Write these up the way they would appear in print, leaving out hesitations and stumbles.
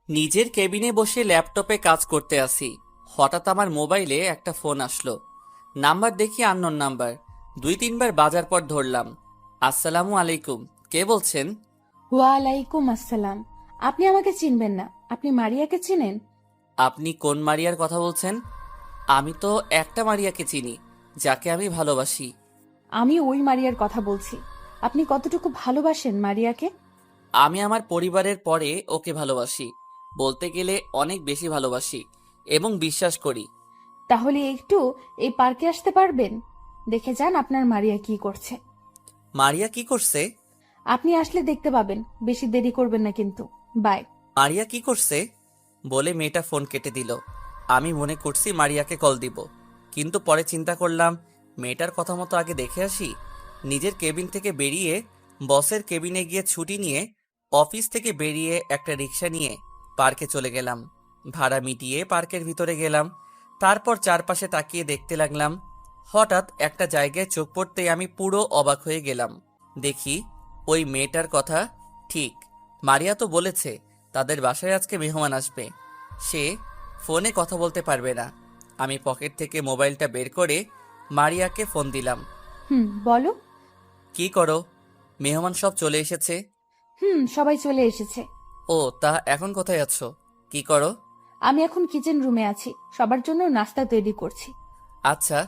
নিজের কেবিনে বসে ল্যাপটপে কাজ করতে আসি। হঠাৎ আমার মোবাইলে একটা ফোন আসলো। নাম্বার দেখি আননোন নাম্বার। 2-3 বার বাজার পর ধরলাম। আসসালামু আলাইকুম, কে বলছেন? ওয়ালাইকুম আসসালাম। আপনি আমাকে চিনবেন না, আপনি মারিয়াকে চিনেন? আপনি কোন মারিয়ার কথা বলছেন? আমি তো একটা মারিয়াকে চিনি, যাকে আমি ভালোবাসি। আমি ওই মারিয়ার কথা বলছি। আপনি কতটুকু ভালোবাসেন মারিয়াকে? আমি আমার পরিবারের পরে ওকে ভালোবাসি, বলতে গেলে অনেক বেশি ভালোবাসি এবং বিশ্বাস করি। তাহলে একটু এই পার্কে আসতে পারবেন? দেখে যান আপনার মারিয়া কি করছে। মারিয়া কি করছে? আপনি আসলে দেখতে পাবেন। বেশি দেরি করবেন না কিন্তু। বাই। মারিয়া কি করছে বলে মেয়েটা ফোন কেটে দিল। আমি মনে করছি মারিয়াকে কল দিব, কিন্তু পরে চিন্তা করলাম মেয়েটার কথা মতো আগে দেখে আসি। নিজের কেবিন থেকে বেরিয়ে বসের কেবিনে গিয়ে ছুটি নিয়ে অফিস থেকে বেরিয়ে একটা রিক্সা নিয়ে পার্কে চলে গেলাম। ভাড়া মিটিয়ে পার্কের ভিতরে গেলাম। তারপর চারপাশে তাকিয়ে দেখতে লাগলাম। হঠাৎ একটা জায়গায় চোখ পড়তেই আমি পুরো অবাক হয়ে গেলাম। দেখি ওই মেয়েটার কথা ঠিক। মারিয়া তো বলেছে তাদের বাসায় আজকে মেহমান আসবে। সে ফোনে কথা বলতে পারবে না। আমি পকেট থেকে মোবাইলটা বের করে মারিয়াকে ফোন দিলাম। বলো। কি করো? মেহমান সব চলে এসেছে। সবাই চলে এসেছে। ও, তা এখন কোথায় আছো? কি করো? আমি এখন কিচেন রুমে আছি, সবার জন্য নাস্তা তৈরি করছি। আচ্ছা,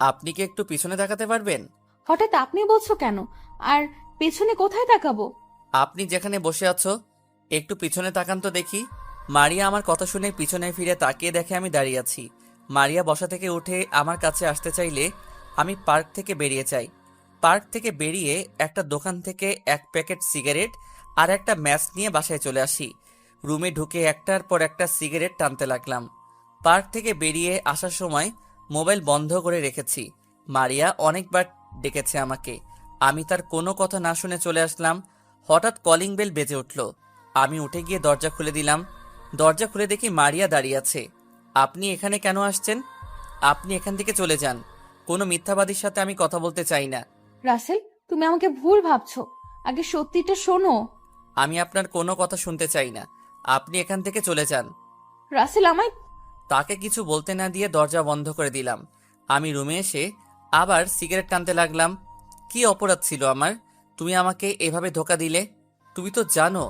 আপনি কি একটু পিছনে তাকাতে পারবেন? হঠাৎ আপনি বলছো কেন? আর পেছনে কোথায় তাকাবো? আপনি যেখানে বসে আছো একটু পিছনে তাকান তো দেখি। মারিয়া আমার কথা শুনে পিছনে ফিরে তাকিয়ে দেখে আমি দাঁড়িয়ে আছি। মারিয়া বসা থেকে উঠে আমার কাছে আসতে চাইলে আমি পার্ক থেকে বেরিয়ে যাই। পার্ক থেকে বেরিয়ে একটা দোকান থেকে এক প্যাকেট সিগারেট আর একটা ম্যাচ নিয়ে বাসায় চলে আসি। রুমে ঢুকে একটার পর একটা সিগারেট টানতে লাগলাম। পার্ক থেকে বেরিয়ে আসার সময় মোবাইল বন্ধ করে রেখেছি। মারিয়া অনেকবার ডেকেছে আমাকে, আমি তার কোনো কথা না শুনে চলে আসলাম। হঠাৎ কলিং বেল বেজে উঠল। আমি উঠে গিয়ে দরজা খুলে দিলাম। দরজা খুলে দেখি মারিয়া দাঁড়িয়ে আছে। আপনি এখানে কেন আসছেন? আপনি এখান থেকে চলে যান। কোনো মিথ্যাবাদীর সাথে আমি কথা বলতে চাই না। রাসেল, তুমি আমাকে ভুল ভাবছো। আগে সত্যিটা শোনো। আমি আপনার কোনো কথা শুনতে চাই না। আপনি এখান থেকে চলে যান। রাসেল আমায়। তাকে কিছু বলতে না দিয়ে দরজা বন্ধ করে দিলাম। আমি রুমে এসে আবার সিগারেট টানতে লাগলাম। কি অপরাধ ছিল আমার? তুমি আমাকে এভাবে ধোঁকা দিলে। তুমি তো জানো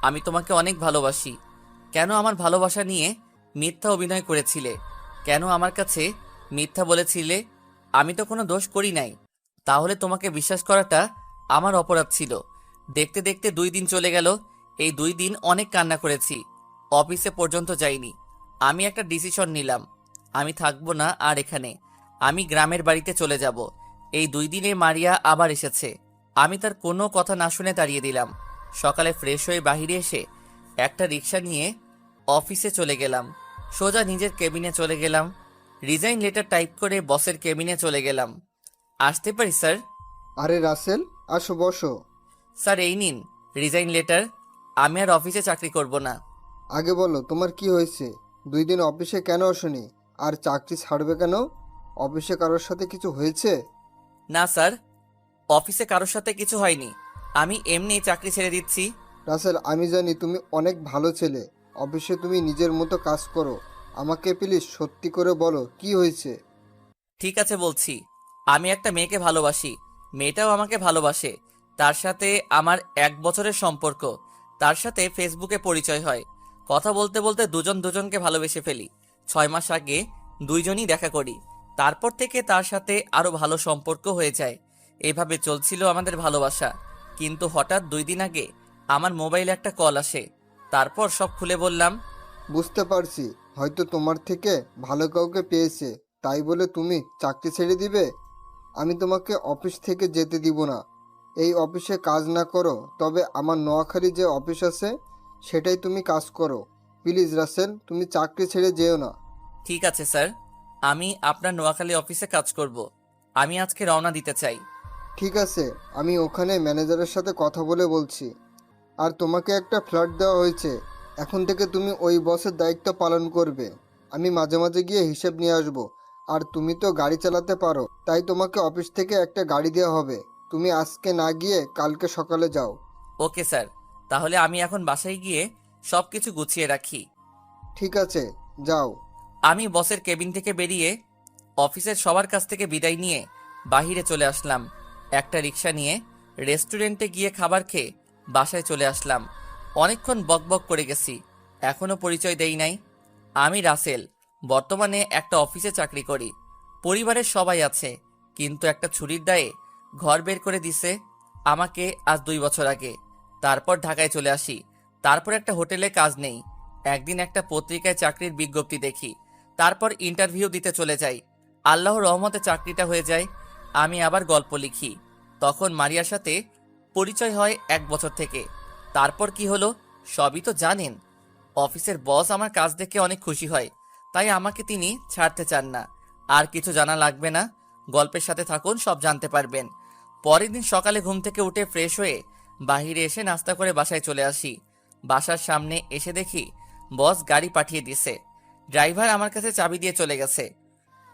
আমি তোমাকে অনেক ভালোবাসি। কেন আমার ভালোবাসা নিয়ে মিথ্যা অভিনয় করেছিলে? কেন আমার কাছে মিথ্যা বলেছিলে? আমি তো কোনো দোষ করি নাই। তাহলে তোমাকে বিশ্বাস করাটা আমার অপরাধ ছিল। দেখতে দেখতে 2 দিন চলে গেল। এই 2 দিন অনেক কান্না করেছি। অফিসে পর্যন্ত যাইনি। আমি একটা ডিসিশন নিলাম, আমি থাকবো না আর এখানে। আমি গ্রামের বাড়িতে চলে যাব। এই 2 দিনে মারিয়া আবার এসেছে। আমি তার কোনো কথা না শুনে তাড়িয়ে দিলাম। সকালে ফ্রেশ হয়ে বাইরে এসে একটা রিক্সা নিয়ে অফিসে চলে গেলাম। সোজা নিজের কেবিনে চলে গেলাম। রিজাইন লেটার টাইপ করে বসের কেবিনে চলে গেলাম। আসতে পারি স্যার? আরে রাসেল, আসো বসো। স্যার এই নিন রিজাইন লেটার। আমি আর অফিসে চাকরি করব না। আগে বলো তোমার কি হয়েছে? 2 দিন অফিসে কেন আসোনি? আর চাকরি ছাড়বে কেন? অফিসে কারোর সাথে কিছু হয়েছে? না স্যার, অফিসে কারোর সাথে কিছু হয়নি। আমি এমনি চাকরি ছেড়ে দিচ্ছি। রাসেল, আমি জানি তুমি অনেক ভালো ছেলে। অফিসে তুমি নিজের মতো কাজ করো। আমাকে প্লিজ সত্যি করে বলো কি হয়েছে। ঠিক আছে বলছি, আমি একটা মেয়েকে ভালোবাসি। মেয়েটাও আমাকে ভালোবাসে। তার সাথে আমার 1 বছরের সম্পর্ক। তার সাথে ফেসবুকে পরিচয় হয়। কথা বলতে বলতে দুজন দুজনকে ভালোবেসে ফেলি। 6 মাস আগে দুইজনই দেখা করি। তারপর থেকে তার সাথে আরো ভালো সম্পর্ক হয়ে যায়। এভাবে চলছিল আমাদের ভালোবাসা। কিন্তু হঠাৎ 2 দিন আগে আমার মোবাইলে একটা কল আসে। তারপর সব খুলে বললাম। বুঝতে পারছি, হয়তো তোমার থেকে ভালো কাউকে পেয়েছে, তাই বলে তুমি চাকরি ছেড়ে দিবে? আমি তোমাকে অফিস থেকে যেতে দিব না। এই অফিসে কাজ না করো, তবে আমার নোয়াখালী যে অফিস আছে সেটাই তুমি কাজ করো। প্লিজ রাসেল, তুমি চাকরি ছেড়ে যেও না। ঠিক আছে স্যার, আমি আপনার নোয়াখালী অফিসে কাজ করব। আমি আজকে রওনা দিতে চাই। ঠিক আছে, আমি ওখানে ম্যানেজারের সাথে কথা বলে বলছি। আর তোমাকে একটা ফ্ল্যাট দেওয়া হয়েছে। এখন থেকে তুমি ওই বসের দায়িত্ব পালন করবে। আমি মাঝে মাঝে গিয়ে হিসেব নিয়ে আসবো। আর তুমি তো গাড়ি চালাতে পারো, তাই তোমাকে অফিস থেকে একটা গাড়ি দেওয়া হবে। তুমি আজকে না গিয়ে কালকে সকালে যাও। ওকে স্যার, তাহলে আমি এখন বাসায় গিয়ে সবকিছু গুছিয়ে রাখি। ঠিক আছে, যাও। আমি বসের কেবিন থেকে বেরিয়ে অফিসের সবার কাছ থেকে বিদায় নিয়ে বাহিরে চলে আসলাম। একটা রিক্সা নিয়ে রেস্টুরেন্টে গিয়ে খাবার খেয়ে বাসায় চলে আসলাম। অনেকক্ষণ বকবক করে গেছি, এখনো পরিচয় দেই নাই। আমি রাসেল, বর্তমানে একটা অফিসে চাকরি করি। পরিবারের সবাই আছে, কিন্তু একটা ছুরির দায়ে ঘর বের করে দিছে আমাকে আজ 2 বছর আগে। তারপর ঢাকায় চলে আসি। তারপর একটা হোটেলে কাজ নেই। একদিন একটা পত্রিকায় চাকরির বিজ্ঞপ্তি দেখি, তারপর ইন্টারভিউ দিতে চলে যাই। আল্লাহর রহমতে চাকরিটা হয়ে যায়। আমি আবার গল্প লিখি। তখন মারিয়ার সাথে পরিচয় হয় 1 বছর থেকে। তারপর কি হলো সবই তো জানেন। অফিসের বস আমার কাজ দেখে অনেক খুশি হয়, তাই আমাকে তিনি ছাড়তে চান না। আর কিছু জানা লাগবে না, গল্পের সাথে থাকুন, সব জানতে পারবেন। পরের দিন সকালে ঘুম থেকে উঠে ফ্রেশ হয়ে বাহিরে এসে নাস্তা করে বাসায় চলে আসি। বাসার সামনে এসে দেখি বস গাড়ি পাঠিয়ে দিছে। ড্রাইভার আমার কাছে চাবি দিয়ে চলে গেছে।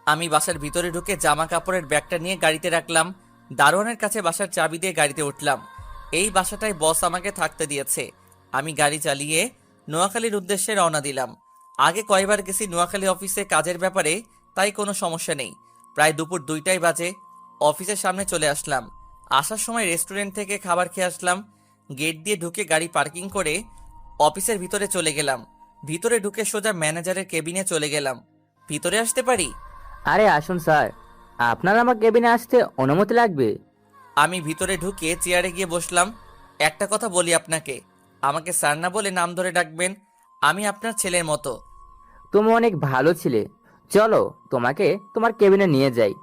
আমি বাসার ভিতরে ঢুকে জামা কাপড়ের ব্যাগটা নিয়ে গাড়িতে রাখলাম। দারোয়ানের কাছে বাসার চাবি দিয়ে গাড়িতে উঠলাম। এই বাসাটায় বস আমাকে থাকতে দিয়েছে। আমি গাড়ি চালিয়ে নোয়াখালীর উদ্দেশ্যে রওনা দিলাম। আগে কয়বার গেছি নোয়াখালী অফিসে কাজের ব্যাপারে, তাই কোনো সমস্যা নেই। প্রায় দুপুর 2টাই বাজে। অফিসের সামনে চলে আসলাম। আসার সময় রেস্টুরেন্ট থেকে খাবার খেয়ে আসলাম। গেট দিয়ে ঢুকে গাড়ি পার্কিং করে অফিসের ভিতরে চলে গেলাম। ভিতরে ঢুকে সোজা ম্যানেজারের কেবিনে চলে গেলাম। ভিতরে আসতে পারি? আরে আসুন স্যার, আপনার আমার কেবিনে আসতে অনুমতি লাগবে? আমি ভিতরে ঢুকে চেয়ারে গিয়ে বসলাম। একটা কথা বলি আপনাকে, আমাকে স্যার না বলে নাম ধরে ডাকবেন। আমি আপনার ছেলের মতো। তুমি অনেক ভালো ছিলে, চলো তোমাকে তোমার কেবিনে নিয়ে যাই।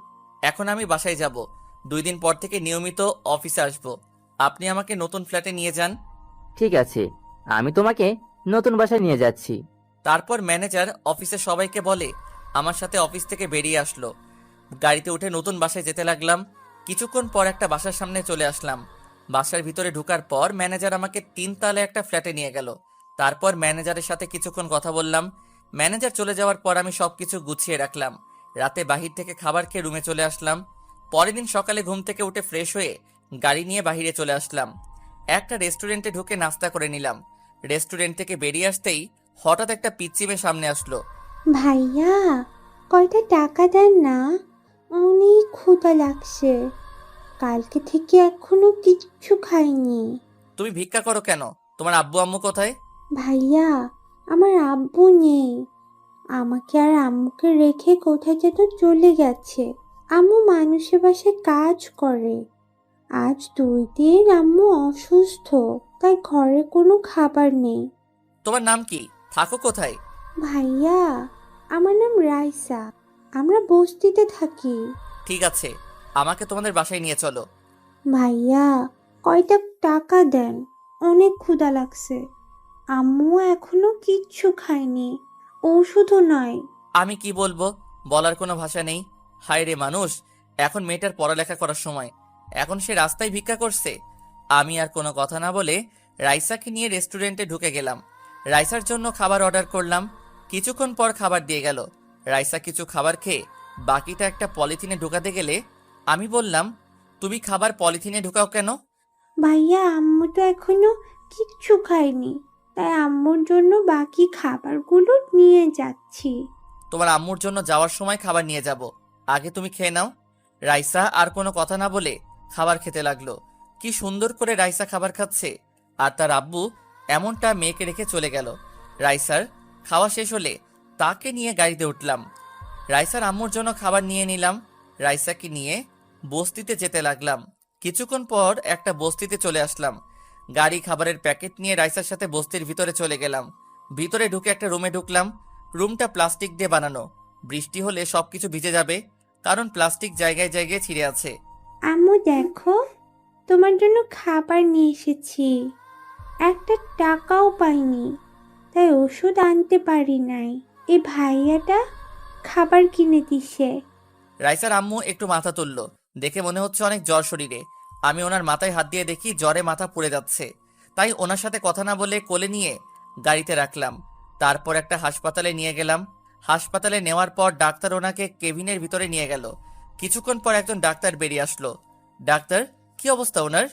এখন আমি বাসায় যাব। 2 দিন পর থেকে নিয়মিত অফিসে আসব। আপনি আমাকে নতুন ফ্ল্যাটে নিয়ে যান। ঠিক আছে, আমি তোমাকে নতুন বাসায় নিয়ে যাচ্ছি। তারপর ম্যানেজার অফিসের সবাইকে বলে আমার সাথে অফিস থেকে বেরিয়ে আসলো। গাড়িতে উঠে নতুন বাসায় যেতে লাগলাম। কিছুক্ষণ পর একটা বাসার সামনে চলে আসলাম। বাসার ভিতরে ঢোকার পর ম্যানেজার আমাকে 3 তলায় একটা ফ্ল্যাটে নিয়ে গেল। তারপর ম্যানেজারের সাথে কিছুক্ষণ কথা বললাম। ম্যানেজার চলে যাওয়ার পর আমি সবকিছু গুছিয়ে রাখলাম। রাতে বাহির থেকে খাবার খেয়ে রুমে চলে আসলাম। পরের দিন সকালে ঘুম থেকে উঠে ফ্রেশ হয়ে গাড়ি নিয়ে বাহিরে চলে আসলাম। একটা রেস্টুরেন্টে ঢুকে নাস্তা করে নিলাম। রেস্টুরেন্ট থেকে বেরিয়ে আসতেই হঠাৎ একটা পিচ্চি মেয়ে সামনে আসলো। ভাইয়া, কয়টা টাকা দেন না, অনেক ক্ষুধা লাগছে। কালকে থেকে এখনো কিচ্ছু খাইনি। তুমি ভিক্ষা করো কেন? তোমার আব্বু আম্মু কোথায়? ভাইয়া, আমার আব্বু নেই। আমাকে আর আম্মুকে রেখে কোথায় যেন চলে গেছে। আম্মু মানুষের বাসায় কাজ করে। আজ 2 দিন আম্মু অসুস্থ, তাই ঘরে কোনো খাবার নেই। তোমার নাম কি? থাকো কোথায়? ভাইয়া, আমার নাম রাইসা। আমরা বস্তিতে থাকি। ঠিক আছে, আমাকে তোমাদের বাসায় নিয়ে চলো। ভাইয়া, কয়টা টাকা দেন, অনেক ক্ষুধা লাগছে। আম্মু এখনো কিচ্ছু খায়নি, ওষুধও নয়। আমি কি বলবো, বলার কোনো ভাষা নেই। হায় রে মানুষ, এখন মেয়েটার পড়ালেখা করার সময়, এখন সে রাস্তায় ভিক্ষা করছে। আমি আর কোনো কথা না বলে রাইসাকে নিয়ে রেস্টুরেন্টে ঢুকে গেলাম। রাইসার জন্য খাবার অর্ডার করলাম। কিছুক্ষণ পর খাবার দিয়ে গেল। রাইসা কিছু খাবার খেয়ে বাকিটা একটা পলিথিনে ঢুকাতে গেলে আমি বললাম, তুমি খাবার পলিথিনে ঢুকাও কেন? ভাইয়া, আম্মু তো এখনো কিচ্ছু খায়নি, তাই আম্মুর জন্য বাকি খাবারগুলো নিয়ে যাচ্ছি। তোমার আম্মুর জন্য যাওয়ার সময় খাবার নিয়ে যাব, আগে তুমি খেয়ে নাও। রাইসা আর কোনো কথা না বলে খাবার খেতে লাগলো। কি সুন্দর করে রাইসা খাবার খাচ্ছে, আর তার আব্বু এমনটা মেয়েকে রেখে চলে গেল। রাইসার খাওয়া শেষ হলে তাকে নিয়ে গাড়িতে উঠলাম। রাইসার আম্মুর জন্য খাবার নিয়ে নিলাম। রাইসাকে নিয়ে বস্তিতে যেতে লাগলাম। কিছুক্ষণ পর একটা বস্তিতে চলে আসলাম। গাড়ি খাবারের প্যাকেট নিয়ে রাইসার সাথে বস্তির ভিতরে চলে গেলাম। ভিতরে ঢুকে একটা রুমে ঢুকলাম। রুমটা প্লাস্টিক দিয়ে বানানো। বৃষ্টি হলে সবকিছু ভিজে যাবে, কারণ প্লাস্টিক জায়গায় জায়গায় ছিঁড়ে আছে। আম্মু দেখো, তোমার জন্য খাবার নিয়ে এসেছি। একটা টাকাও পাইনি, তাই ওষুধ আনতে পারি নাই। এই ভাইয়াটা খাবার কিনে দিছে। রাইসার আম্মু একটু মাথা তুললো, দেখে মনে হচ্ছে অনেক জ্বর শরীরে। আমি ওনার মাথায় হাত দিয়ে দেখি জ্বরে মাথা পুড়ে যাচ্ছে, তাই ওনার সাথে কথা না বলে কোলে নিয়ে গাড়িতে রাখলাম। তারপর একটা হাসপাতালে নিয়ে গেলাম। হাসপাতালে নেওয়ার পর ডাক্তার ওনাকে কেবিনের ভিতরে নিয়ে গেল। কিছুক্ষণ পর একজন ডাক্তার বেরিয়ে আসলো। ডাক্তার, কি অবস্থা ওনার?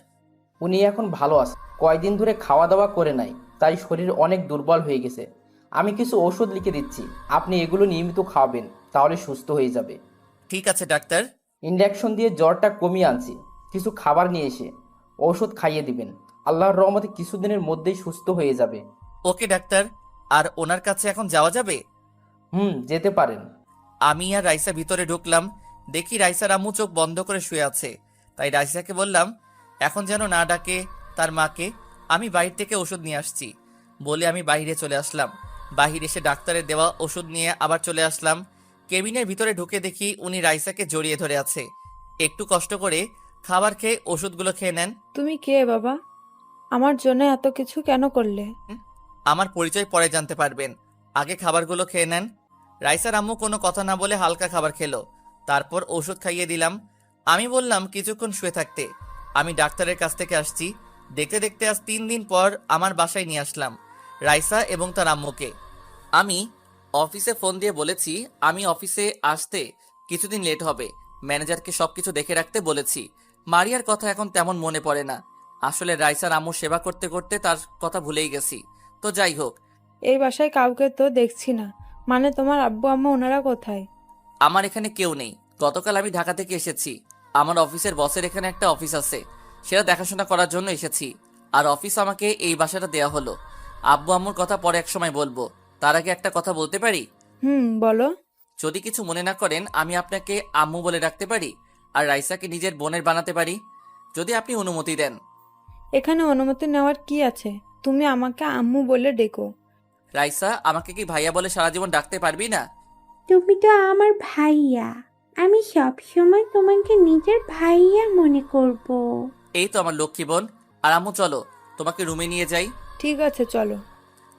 উনি এখন ভালো আছে, কয়দিন ধরে খাওয়া দাওয়া করে নাই, তাই শরীর অনেক দুর্বল হয়ে গেছে। আমি কিছু ওষুধ লিখে দিচ্ছি, আপনি এগুলো নিয়মিত খাওয়াবেন, তাহলে সুস্থ হয়ে যাবে। ঠিক আছে ডাক্তার। ইনজেকশন দিয়ে জ্বরটা কমিয়ে আনছি, কিছু খাবার নিয়ে এসে ওষুধ খাইয়ে দিবেন। আল্লাহর রহমতে কিছুদিনের মধ্যেই সুস্থ হয়ে যাবে। ওকে ডাক্তার। আর ওনার কাছে এখন যাওয়া যাবে? যেতে পারেন। আমি আর রাইসা ভিতরে ঢুকলাম, দেখি রাইসার আম্মু চোখ বন্ধ করে শুয়ে আছে। তাই রাইসাকে বললাম এখন যেন না ডাকে তার মাকে, আমি বাইরে থেকে ওষুধ নিয়ে আসছি বলে আমি বাইরে চলে আসলাম। বাহিরে এসে ডাক্তারের দেওয়া ওষুধ নিয়ে আবার চলে আসলাম। কেবিনের ভিতরে ঢুকে দেখি উনি রাইসাকে জড়িয়ে ধরে আছে। একটু কষ্ট করে খাবার খেয়ে ওষুধগুলো খেয়ে নেন। তুমি কে বাবা? আমার জন্য এত কিছু কেন করলে? আমার পরিচয় পরে জানতে পারবেন, আগে খাবারগুলো খেয়ে নেন। রাইসার আম্মু কোনো কথা না বলে হালকা খাবার খেলো, তারপর ওষুধ খাইয়ে দিলাম। আমি বললাম কিছুক্ষণ শুয়ে থাকতে, আমি ডাক্তারের কাছ থেকে আসছি। দেখতে দেখতে আজ 3 দিন পর আমার বাসায় নিয়ে আসলাম রাইসা এবং তার আম্মুকে। আমি অফিসে ফোন দিয়ে বলেছি আমি অফিসে আসতে কিছুদিন লেট হবে, ম্যানেজারকে সবকিছু দেখে রাখতে বলেছি। মারিয়ার কথা এখন তেমন মনে পড়ে না, আসলে রাইসার আম্মুর সেবা করতে করতে তার কথা ভুলেই গেছি। তো যাই হোক, এই বাসায় কাউকে তো দেখছি না, মানে তোমার আব্বু আম্মা ওনারা কোথায়? আমার এখানে কেউ নেই। গতকাল আমি ঢাকা থেকে এসেছি, আমার অফিসের বসের এখানে একটা অফিস আছে, সেটা দেখাশোনা করার জন্য এসেছি। আর অফিস আমাকে এই বাসাটা দেয়া হলো। আব্বু আম্মুর কথা পরে এক সময় বলবো, তার আগে একটা কথা বলতে পারি? বলো। যদি কিছু মনে না করেন আমি আপনাকে আম্মু বলে ডাকতে পারি, আর রাইসাকে নিজের বোনের বানাতে পারি, যদি আপনি অনুমতি দেন। এখানে অনুমতি নেওয়ার কি আছে? তুমি আমাকে আম্মু বলে ডেকো। রাইসা, আমাকে কি ভাইয়া বলে সারা জীবন ডাকতে পারবি না? তুমি তো আমার ভাইয়া, আমি সব সময় তোমাকে নিজের ভাইয়া মনে করব। এই তো আমার লক্ষ্মী বোন। আর আম্মু চলো তোমাকে রুমে নিয়ে যাই। ঠিক আছে চলো।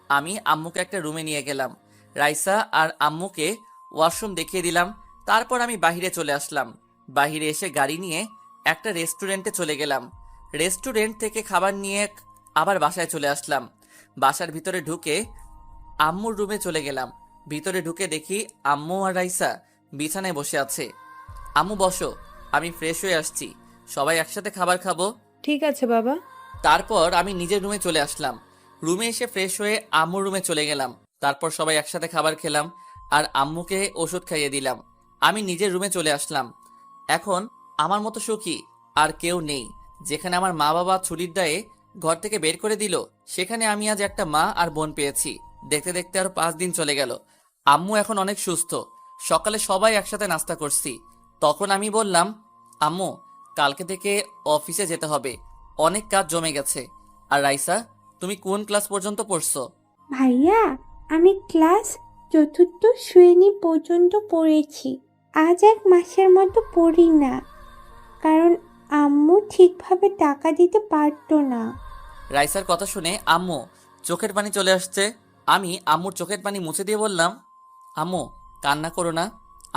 আমি আম্মুকে একটা রুমে নিয়ে গেলাম, রাইসা আর আম্মুকে ওয়াশরুম দেখিয়ে দিলাম। তারপর আমি বাহিরে চলে আসলাম। বাহিরে এসে গাড়ি নিয়ে একটা রেস্টুরেন্টে চলে গেলাম। রেস্টুরেন্ট থেকে খাবার নিয়ে আবার বাসায় চলে আসলাম। বাসার ভিতরে ঢুকে আম্মুর রুমে চলে গেলাম। ভিতরে ঢুকে দেখি আম্মু আর রাইসা বিছানায় বসে আছে। আম্মু বসো, আমি ফ্রেশ হয়ে আসছি, সবাই একসাথে খাবার খাবো। ঠিক আছে বাবা। তারপর আমি নিজের রুমে চলে আসলাম। রুমে এসে ফ্রেশ হয়ে আম্মুর রুমে চলে গেলাম। তারপর সবাই একসাথে খাবার খেলাম আর আম্মুকে ওষুধ খাইয়ে দিলাম। আমি নিজের রুমে চলে আসলাম। এখন আমার মতো সুখী আর কেউ নেই। যেখানে আমার মা বাবা ছুটির দায়ে ঘর থেকে বের করে দিল, সেখানে আমি আজ একটা মা আর বোন পেয়েছি। দেখতে দেখতে আরো 5 দিন চলে গেল। আম্মু এখন অনেক সুস্থ। সকালে সবাই একসাথে নাস্তা করছি। তখন আমি বললাম, আম্মু কালকে থেকে অফিসে যেতে হবে, অনেক কাজ জমে গেছে। আর রাইসা, তুমি কোন ক্লাস পর্যন্ত পড়ছো? ভাইয়া, আমি ক্লাস 4র্থ শ্রেণী পর্যন্ত পড়েছি। আজ 1 মাসের মতো পড়ি না, কারণ আম্মু ঠিকভাবে টাকা দিতে পারতো না। রাইসার কথা শুনে আম্মু চোখের পানি চলে আসছে। আমি আম্মুর চোখের পানি মুছে দিয়ে বললাম, আম্মু কান্না করো না,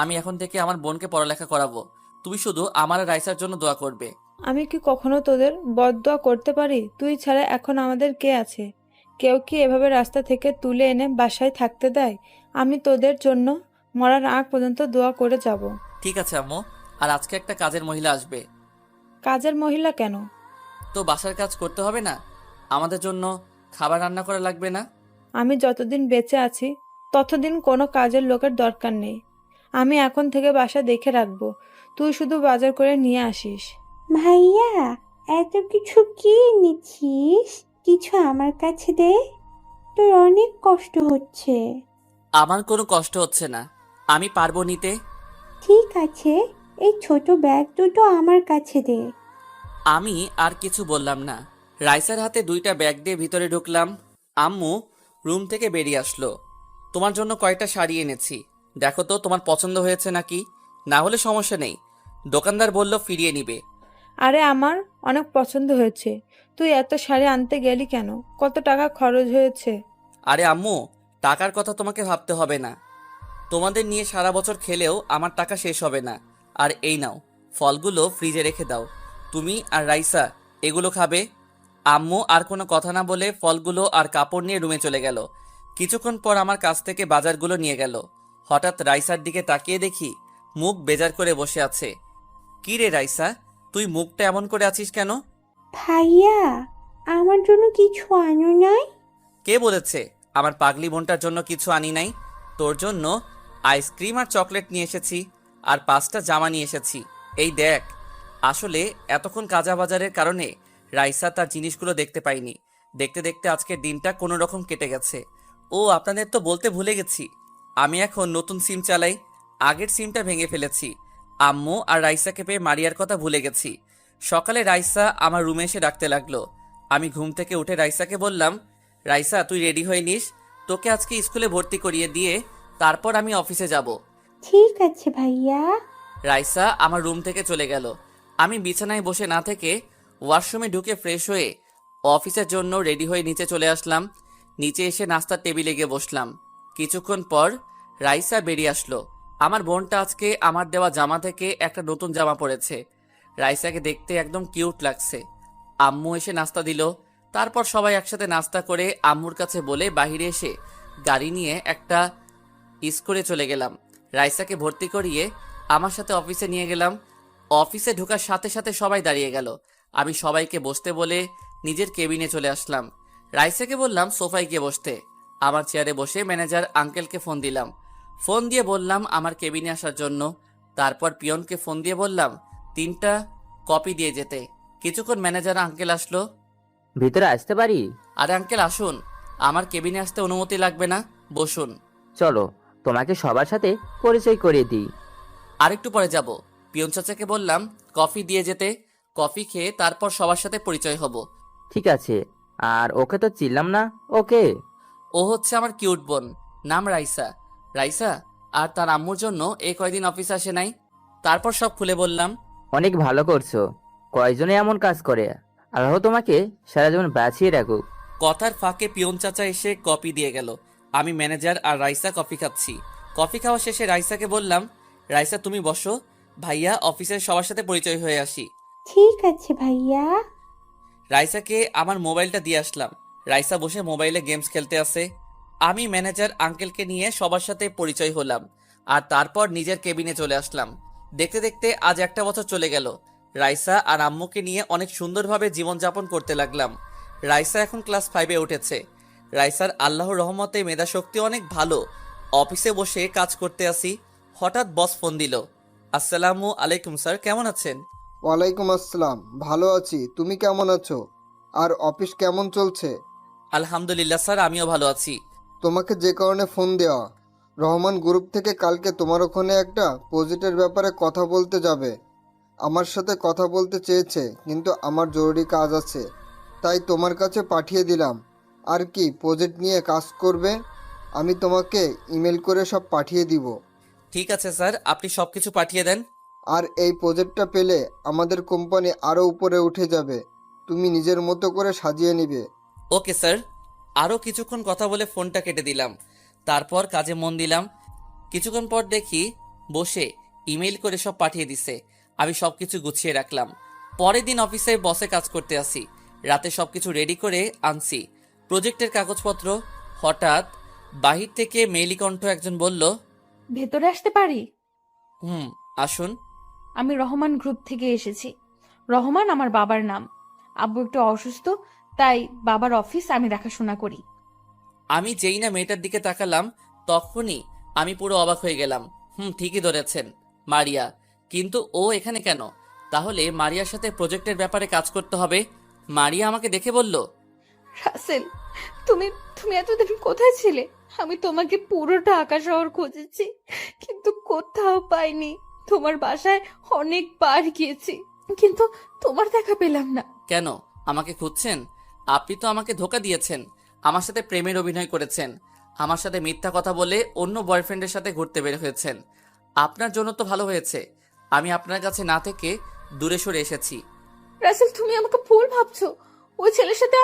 আমি এখন থেকে আমার বোনকে পড়ালেখা করাবো। তুমি শুধু আমার আর রাইসার জন্য দোয়া করবে। আমি কি কখনো তোদের বদদোয়া করতে পারি? তুই ছাড়া এখন আমাদের কে আছে? কেউ কি এভাবে রাস্তা থেকে তুলে এনে বাসায় থাকতে দেয়? আমি তোদের জন্য মরার আগ পর্যন্ত দোয়া করে যাব। ঠিক আছে আম্মু। আর আজকে একটা কাজের মহিলা আসবে। কাজের মহিলা কেন? তো বাসার কাজ করতে হবে না? আমাদের জন্য খাবার রান্না করা লাগবে না? আমি যতদিন বেঁচে আছি ততদিন কোনো কাজের লোকের দরকার নেই। আমি এখন থেকে বাসা দেখে রাখবো, তুই শুধু বাজার করে নিয়ে আসিস। ভাইয়া, এত কিছু কি এনেছিস? কিছু আমার কাছে দে, তোর অনেক কষ্ট হচ্ছে। আমার কোনো কষ্ট হচ্ছে না, আমি পারবো নিতে। ঠিক আছে, এই ছোট ব্যাগ দুটো আমার কাছে দে। আমি আর কিছু বললাম না। রাইসার হাতে 2টা ব্যাগ দিয়ে ভিতরে ঢুকলাম। আম্মু রুম থেকে বেরিয়ে আসলো। তোমার জন্য কয়টা শাড়ি এনেছি, দেখো তো তোমার পছন্দ হয়েছে নাকি, না হলে সমস্যা নেই, দোকানদার বলল ফিরিয়ে নিবে। আরে আমার অনেক পছন্দ হয়েছে। তুই এত শাড়ি আনতে গেলি কেন? কত টাকা খরচ হয়েছে? আরে আম্মু, টাকার কথা তোমাকে ভাবতে হবে না, তোমাদের নিয়ে সারা বছর খেলেও আমার টাকা শেষ হবে না। আর এই নাও, ফলগুলো ফ্রিজে রেখে দাও, তুমি আর রাইসা এগুলো খাবে। আম্মু আর কোনো কথা না বলে ফলগুলো আর কাপড় নিয়ে রুমে চলে গেল। কিছুক্ষণ পর আমার কাছ থেকে বাজারগুলো নিয়ে গেল। হঠাৎ রাইসার দিকে তাকিয়ে দেখি মুখ বেজার করে বসে আছে। কি রে রাইসা, তুই মুখটা এমন করে আছিস কেন? ভাইয়া, আমার জন্য কিছু আনো নাই? কে বলেছে আমার পাগলি বোনটার জন্য কিছু আনি নাই? তোর জন্য আইসক্রিম আর চকলেট নিয়ে এসেছি, আর 5টা জামা নিয়ে এসেছি। এই দেখ। আসলে এতক্ষণ কাজা বাজারের কারণে রাইসা তার জিনিসগুলো দেখতে পাইনি। দেখতে দেখতে আজকের দিনটা কোনো রকম কেটে গেছে। ও আপনাদের তো বলতে ভুলে গেছি, আমি এখন নতুন সিম চালাই। আগের সিমটা ভেঙে ফেলেছি। আম্মু আর রাইসাকে পেয়ে মারিয়ার কথা ভুলে গেছি। সকালে রাইসা আমার রুমে এসে ডাকতে লাগলো। আমি ঘুম থেকে উঠে রাইসাকে বললাম, রাইসা তুই রেডি হয়ে নিস, তোকে আজকে স্কুলে ভর্তি করিয়ে দিয়ে তারপর আমি অফিসে যাব। ঠিক আছে ভাইয়া। রাইসা আমার রুম থেকে চলে গেল। আমি বিছানায় বসে না থেকে ওয়াশরুমে ঢুকে ফ্রেশ হয়ে অফিসের জন্য রেডি হয়ে নিচে চলে আসলাম। নিচে এসে নাস্তার টেবিলে গিয়ে বসলাম। কিছুক্ষণ পর রাইসা বেরিয়ে আসলো। আমার বোনটা আজকে আমার দেওয়া জামা থেকে একটা নতুন জামা পরেছে। রাইসাকে দেখতে একদম কিউট লাগছে। আম্মু এসে নাস্তা দিল। তারপর সবাই একসাথে নাস্তা করে আম্মুর কাছে বলে বাইরে এসে গাড়ি নিয়ে একটা স্কুলে চলে গেলাম। রাইসাকে ভর্তি করিয়ে আমার সাথে অফিসে নিয়ে গেলাম। অফিসে ঢোকার সাথে সাথে সবাই দাঁড়িয়ে গেল। আমি সবাইকে বসতে বলে নিজের কেবিনে চলে আসলাম। রাইসাকে বললাম সোফায় গিয়ে বসতে। আমার চেয়ারে বসে ম্যানেজার আঙ্কেলকে ফোন দিলাম। ফোন দিয়ে বললাম আমার কেবিনে আসার জন্য। তারপর পিয়নকে ফোন দিয়ে বললাম 3টা কপি দিয়ে যেতে। কিছুক্ষণ ম্যানেজার আঙ্কেল আসলো। ভিতরে আসতে পারি? আরে আঙ্কেল আসুন, আমার কেবিনে আসতে অনুমতি লাগবে না, বসুন। চলো, তোমাকে সবার সাথে পরিচয় করিয়ে দিই। আরেকটু পরে যাব। পিয়ন চাচাকে বললাম কফি দিয়ে যেতে। কফি খেয়ে তারপর সবার সাথে পরিচয় হব। ঠিক আছে। আর ওকে তো চিনলাম না, ওকে? ও হচ্ছে আমার কিউট বোন, নাম রাইসা। রাইসা আর তার আম্মুর জন্য এই কয়দিন অফিস আসে নাই। তারপর সব খুলে বললাম। অনেক ভালো করছো। কয়জনে এমন কাজ করে? আল্লাহ তোমাকে সারা জীবন বাঁচিয়ে রাখুক। কথার ফাঁকে পিয়ন চাচা এসে কফি দিয়ে গেল। আমি ম্যানেজার আর রাইসা কফি খাচ্ছি। কফি খাওয়া শেষে রাইসাকে বললাম, রাইসা তুমি বসো, ভাইয়া অফিসের সবার সাথে পরিচয় হয়ে আসি। ঠিক আছে ভাইয়া। রাইসাকে আমার মোবাইলটা দিয়ে আসলাম। রাইসা বসে মোবাইলে গেমস খেলতে আছে। আমি ম্যানেজার আঙ্কেলকে নিয়ে সবার সাথে পরিচয় হলাম আর তারপর নিজের কেবিনে চলে আসলাম। দেখতে দেখতে আজ 1টা বছর চলে গেল। রাইসা আর আম্মুকে নিয়ে অনেক সুন্দরভাবে জীবনযাপন করতে লাগলাম। রাইসা এখন ক্লাস 5-এ উঠেছে। রাইসার আল্লাহর রহমতে মেধাশক্তি অনেক ভালো। অফিসে বসে কাজ করতে আসি, হঠাৎ বস ফোন দিল। আসসালামু আলাইকুম স্যার, কেমন আছেন? ওয়ালাইকুম আসসালাম, ভালো আছি। তুমি কেমন আছো? আর অফিস কেমন চলছে? আলহামদুলিল্লাহ স্যার, আমিও ভালো আছি। তোমাকে যে কারণে ফোন দেওয়া, রহমান গ্রুপ থেকে কালকে তোমার ওখানে একটা প্রজেক্টের ব্যাপারে কথা বলতে যাবে। আমার সাথে কথা বলতে চেয়েছে, কিন্তু আমার জরুরি কাজ আছে, তাই তোমার কাছে পাঠিয়ে দিলাম। আর কি প্রজেক্ট নিয়ে কাজ করবে? আমি তোমাকে ইমেল করে সব পাঠিয়ে দিব। ঠিক আছে স্যার, আপনি সবকিছু পাঠিয়ে দেন। আর এই প্রজেক্টটা পেলে আমাদের কোম্পানি আরও উপরে উঠে যাবে। তুমি নিজের মতো করে সাজিয়ে নিবে। Okay sir. আরও কিছুক্ষণ কথা বলে ফোনটা কেটে দিলাম। তারপর কাজে মন দিলাম। কিছুক্ষণ পর দেখি বসে ইমেইল করে সব পাঠিয়ে দিছে। আমি সবকিছু গুছিয়ে রাখলাম। পরের দিন অফিসে বসে কাজ করতে আসি। রাতে সবকিছু রেডি করে আনছি, প্রজেক্টের কাগজপত্র। হঠাৎ বাহির থেকে মেইলি কণ্ঠ একজন বলল, ভেতরে আসতে পারি? আসুন। আমি রহমান গ্রুপ থেকে এসেছি। রহমান আমার বাবার নাম। আব্বু একটু অসুস্থ, তাই বাবার অফিস আমি দেখাশোনা করি। আমি যেই না মেয়েটার দিকে তাকালাম, তখনই আমি পুরো অবাক হয়ে গেলাম। ঠিকই ধরেছেন, মারিয়া। কিন্তু ও এখানে কেন? তাহলে মারিয়ার সাথে প্রজেক্টের ব্যাপারে কাজ করতে হবে। মারিয়া আমাকে দেখে বলল, রাসেল, তুমি তুমি এতদিন কোথায় ছিলে? আমি তোমাকে পুরো ঢাকা শহর খুঁজেছি, কিন্তু কোথাও পাইনি। তোমার বাসায় অনেকবার গিয়েছি, কিন্তু তোমার দেখা পেলাম না। কেন আমাকে খুঁজছেন? আপনি তো আমাকে ধোকা দিয়েছেন, আমার সাথে প্রেমের অভিনয় করেছেন, আমার সাথে মিথ্যা কথা বলে অন্য বয়ফ্রেন্ডের সাথে ঘুরতে বের হয়েছেন। আপনার জন্য তো ভালো হয়েছে আমি আপনার কাছে না থেকে দূরে সরে এসেছি। রাসেল, তুমি আমাকে ভুল ভাবছো। ওই ছেলের সাথে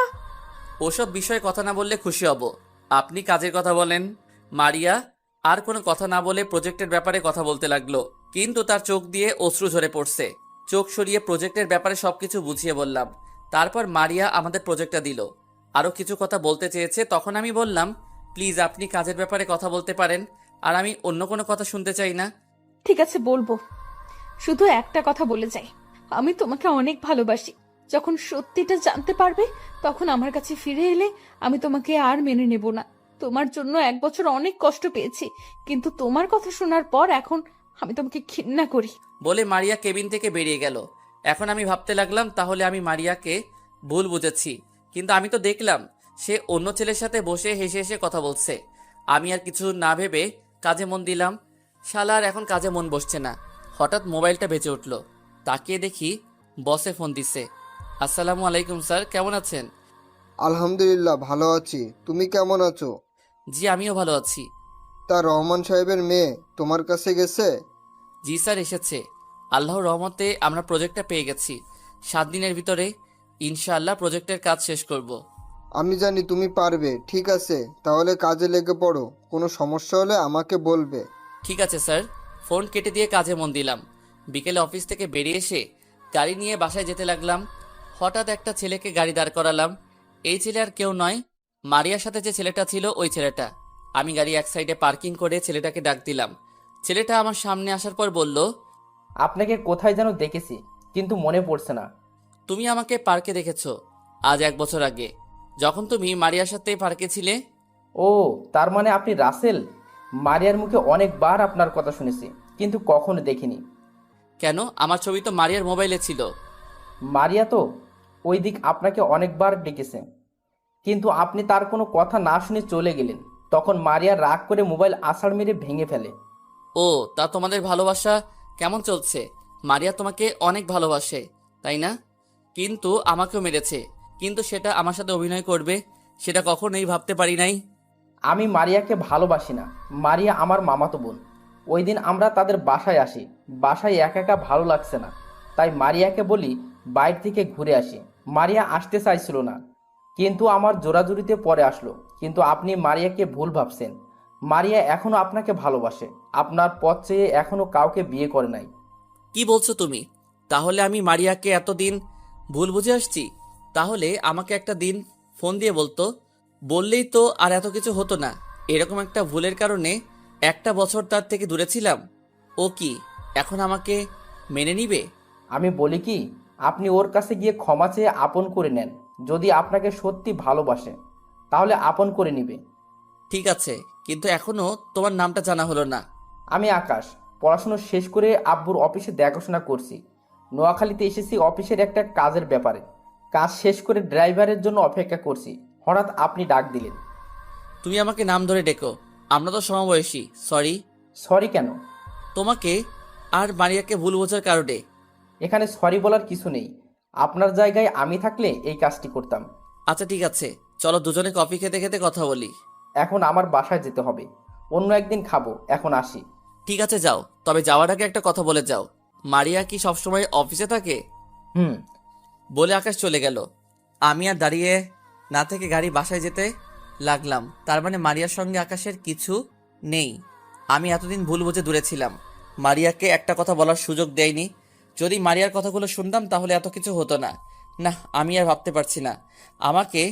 ওসব বিষয়ে কথা না বললে খুশি হব। আপনি কাজের কথা বলেন। মারিয়া আর কোনো কথা না বলে প্রজেক্টের ব্যাপারে কথা বলতে লাগলো, কিন্তু তার চোখ দিয়ে অশ্রু ঝরে পড়ছে। চোখ সরিয়ে প্রজেক্টের ব্যাপারে সবকিছু বুঝিয়ে বললাম। তারপর মারিয়া আমাদের প্রজেক্টটা দিল। আরও কিছু কথা বলতে চেয়েছে, তখন আমি বললাম, প্লিজ আপনি কাজের ব্যাপারে কথা বলতে পারেন, আর আমি অন্য কোনো কথা শুনতে চাই না। ঠিক আছে, বলবো। শুধু একটা কথা বলে যাই, আমি তোমাকে অনেক ভালোবাসি। যখন সত্যিটা জানতে পারবে তখন আমার কাছে ফিরে এলে আমি তোমাকে আর মেনে নেব না। তোমার জন্য 1 বছর অনেক কষ্ট পেয়েছি, কিন্তু তোমার কথা শোনার পর এখন আমি তোমাকে ঘৃণা করি। বলে মারিয়া কেবিন থেকে বেরিয়ে গেল। এখন আমি ভাবতে লাগলাম তাহলে আমি মারিয়াকে ভুল বুঝেছি, কিন্তু আমি তো দেখলাম সে অন্য ছেলের সাথে বসে হেসে হেসে কথা বলছে। আমি আর কিছু না ভেবে কাজে মন দিলাম। শালার এখন কাজে মন বসছে না। হঠাৎ মোবাইলটা বেজে উঠল, তাকিয়ে দেখি বসে ফোন দিছে। আসসালামু আলাইকুম স্যার, কেমন আছেন? আলহামদুলিল্লাহ ভালো আছি, তুমি কেমন আছো? জি আমিও ভালো আছি। তা রহমান সাহেবের মেয়ে তোমার কাছে গেছে? জি স্যার এসেছে। আল্লাহর রহমতে আমরা প্রজেক্টটা পেয়ে গেছি। 7 দিনের ভিতরে ইনশাআল্লাহ প্রজেক্টের কাজ শেষ করব। আমি জানি তুমি পারবে। ঠিক আছে, তাহলে কাজে লেগে পড়ো, কোনো সমস্যা হলে আমাকে বলবে। ঠিক আছে স্যার। ফোন কেটে দিয়ে কাজে মন দিলাম। বিকেলে অফিস থেকে বেরিয়ে এসে গাড়ি নিয়ে বাসায় যেতে লাগলাম। হঠাৎ একটা ছেলেকে গাড়ি দাঁড় করালাম। এই ছেলে আর কেউ নয়, মারিয়ার সাথে যে ছেলেটা ছিল ওই ছেলেটা। আমি গাড়ি এক সাইডে পার্কিং করে ছেলেটাকে ডাক দিলাম। ছেলেটা আমার সামনে আসার পর বলল, আপনাকে কোথায় যেন দেখেছি, কিন্তু মনে পড়ছে না। তুমি আমাকে পার্কে দেখেছো আজ 1 বছর আগে, যখন তুমি মারিয়ার সাথে পার্কে ছিলে। ও, তার মানে আপনি রাসেল। মারিয়ার মুখে অনেকবার আপনার কথা শুনেছি, কিন্তু কখনো দেখিনি। কেন? আমার ছবি তো মারিয়ার মোবাইলে ছিল। মারিয়া তো ওই দিক আপনাকে অনেকবার ডেকেছে, কিন্তু আপনি তার কোনো কথা না শুনে চলে গেলেন। তখন মারিয়া রাগ করে মোবাইল আছাড় মেরে ভেঙে ফেলে। ও, তা তোমাদের ভালোবাসা কেমন চলছে? মারিয়া তোমাকে অনেক ভালোবাসে তাই না? কিন্তু আমাকেও মেরেছে, কিন্তু সেটা আমার সাথে অভিনয় করবে সেটা কখনোই ভাবতে পারি নাই। আমি মারিয়াকে ভালোবাসি না, মারিয়া আমার মামাতো বোন। ওই দিন আমরা তাদের বাসায় আসি, বাসায় একা একা ভালো লাগছে না, তাই মারিয়াকে বলি বাইরে থেকে ঘুরে আসি। মারিয়া আসতে চাইছিল না, কিন্তু আমার জোরাজুরিতে পরে আসলো। কিন্তু আপনি মারিয়াকে ভুল ভাবছেন। মারিয়া এখনো আপনাকে ভালোবাসে, আপনার পথ চেয়ে এখনো কাউকে বিয়ে করে নাই। কি বলছো তুমি? তাহলে আমি মারিয়াকে এতদিন ভুল বুঝে আসছি। তাহলে আমাকে একটা দিন ফোন দিয়ে বলতো, বললেই তো আর এত কিছু হতো না। এরকম একটা ভুলের কারণে 1 বছর তার থেকে দূরে ছিলাম। ও কি এখন আমাকে মেনে নিবে? আমি বলি কি, আপনি ওর কাছে গিয়ে ক্ষমা চেয়ে আপন করে নেন। যদি আপনাকে সত্যি ভালোবাসে তাহলে আপন করে নিবে। ঠিক আছে, কিন্তু এখনো তোমার নামটা জানা হলো না। আমি আকাশ, পড়াশুনো শেষ করে আব্বুর অফিসে দেখাশোনা করছি। নোয়াখালীতে এসেছি অফিসের একটা কাজের ব্যাপারে। কাজ শেষ করে ড্রাইভারের জন্য অপেক্ষা করছি, হঠাৎ আপনি ডাক দিলেন। তুমি আমাকে নাম ধরে ডেকো, আমরা তো সমবয়সী। সরি। সরি কেন? তোমাকে আর মারিয়াকে ভুল বোঝার কারণে। এখানে সরি বলার কিছু নেই। আপনার জায়গায় আমি থাকলে এই কাজটি করতাম। আচ্ছা ঠিক আছে, চলো দুজনে কফি খেতে খেতে কথা বলি। এখন আমার বাসায় যেতে হবে, অন্য একদিন খাবো, এখন আসি। ঠিক আছে যাও, তবে যাওয়ার আগে একটা কথা বলে যাও। মারিয়া কি সবসময় অফিসে থাকে? হুম। বলে আকাশ চলে গেল। আমি আর দাঁড়িয়ে না থেকে গাড়ি বাসায় যেতে লাগলাম। তার মানে মারিয়ার সঙ্গে আকাশের কিছু নেই। আমি এতদিন ভুল বুঝে দূরে ছিলাম, মারিয়াকে একটা কথা বলার সুযোগ দেয়নি। যদি মারিয়ার কথাগুলো শুনতাম তাহলে এত কিছু হতো না। না, আমি আর ভাবতে পারছি না। আমাকে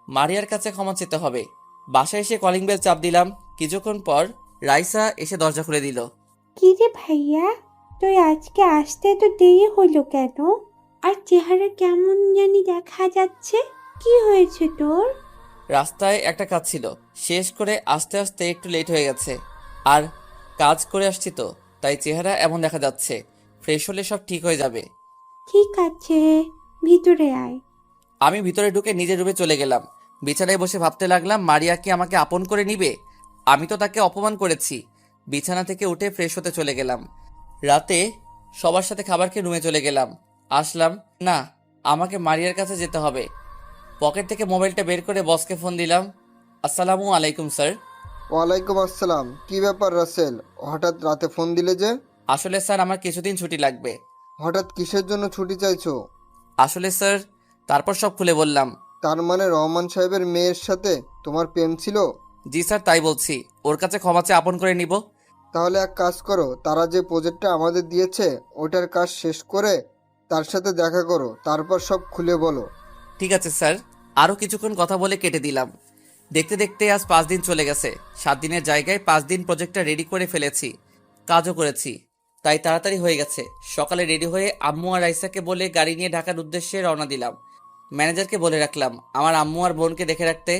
মারিয়ার কাছে ক্ষমা চেতে হবে। বাসায় এসে কলিং বেল চাপ দিলাম। কিছুক্ষণ পর রাইসা এসে দরজা খুলে দিল। কি রে ভাইয়া, তুই আজকে আসতে তো দেরি হলো কেন? আর চেহারা কেমন জানি দেখা যাচ্ছে, কি হয়েছে তোর? রাস্তায় একটা কাজ ছিল, শেষ করে আস্তে আস্তে একটু লেট হয়ে গেছে। আর কাজ করে আসছি তো, তাই চেহারা এমন দেখা যাচ্ছে। ফ্রেশ হলে সব ঠিক হয়ে যাবে। ঠিক আছে, ভিতরে আয়। আমি ভিতরে ঢুকে নিজের রুমে চলে গেলাম। বিছানায় বসে ভাবতে লাগলাম, মারিয়া কি আমাকে আপন করে নিবে? আমি তো তাকে অপমান করেছি। বিছানা থেকে উঠে ফ্রেশ হতে চলে গেলাম। রাতে সবার সাথে খাবার খেয়ে রুমে চলে গেলাম। আসলাম না, আমাকে মারিয়ার কাছে যেতে হবে। পকেট থেকে মোবাইলটা বের করে বসকে ফোন দিলাম। আসসালামু আলাইকুম স্যার। ওয়ালাইকুম আসসালাম। কি ব্যাপার রাসেল, হঠাৎ রাতে ফোন দিলে যে? আসলে স্যার আমার কিছুদিন ছুটি লাগবে। হঠাৎ কিসের জন্য ছুটি চাইছো? আসলে স্যার, তারপর সব খুলে বললাম। তার মানে রহমান সাহেবের মেয়ের সাথে তোমার প্রেম ছিল? জি স্যার, তাই বলছি। ওর কাছে ক্ষমা চেয়ে আপন করে নিব। তাহলে এক কাজ করো, তারা যে প্রজেক্টটা আমাদের দিয়েছে ওটার কাজ শেষ করে তার সাথে দেখা করো, তারপর সব খুলে বলো। ঠিক আছে স্যার। আরও কিছুক্ষণ কথা বলে কেটে দিলাম। দেখতে দেখতে আজ 5 দিন চলে গেছে। 7 দিনের জায়গায় 5 দিন প্রজেক্টটা রেডি করে ফেলেছি, কাজও করেছি। তাই তাড়াতাড়ি হয়ে গেছে। সকালে রেডি হয়ে আম্মু আর রাইসাকে বলে গাড়ি নিয়ে ঢাকার উদ্দেশ্যে রওনা দিলাম। ম্যানেজারকে বলে রাখলাম আমার আম্মু আর বোনকে দেখে রাখতে।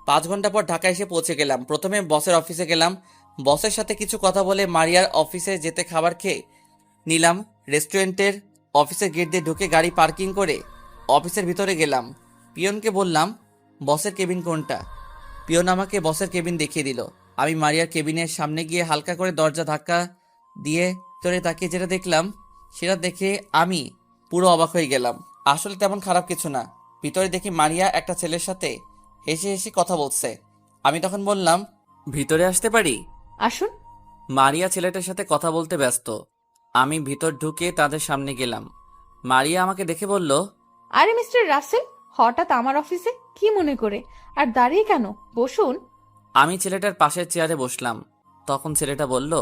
5 ঘন্টা পর ঢাকা এসে পৌঁছে গেলাম। প্রথমে বসের অফিসে গেলাম। বসের সাথে কিছু কথা বলে মারিয়ার অফিসে যেতে খাবার খেয়ে নিলাম। রেস্টুরেন্টের অফিসের গেট দিয়ে ঢুকে গাড়ি পার্কিং করে অফিসের ভিতরে গেলাম। পিয়নকে বললাম বসের কেবিন কোনটা। পিয়ন আমাকে বসের কেবিন দেখিয়ে দিল। আমি মারিয়ার কেবিনের সামনে গিয়ে হালকা করে দরজা ধাক্কা দিয়ে ভিতরে তাকিয়ে যেটা দেখলাম সেটা দেখে আমি পুরো অবাক হয়ে গেলাম। আসলে তেমন খারাপ কিছু না। ভিতরে দেখি মারিয়া একটা ছেলের সাথে হেসে হেসে কথা বলছে। আমি তখন বললাম ভিতরে আসতে পারি। আসুন। মারিয়া ছেলেটার সাথে কথা বলতে ব্যস্ত। আমি ভিতর ঢুকে তাদের সামনে গেলাম। মারিয়া আমাকে দেখে বলল, আরে মিস্টার রাসেল, হঠাৎ আমার অফিসে কি মনে করে? আর দাঁড়িয়ে কেন? বসুন। আমি ছেলেটার পাশের চেয়ারে বসলাম। তখন ছেলেটা বলল,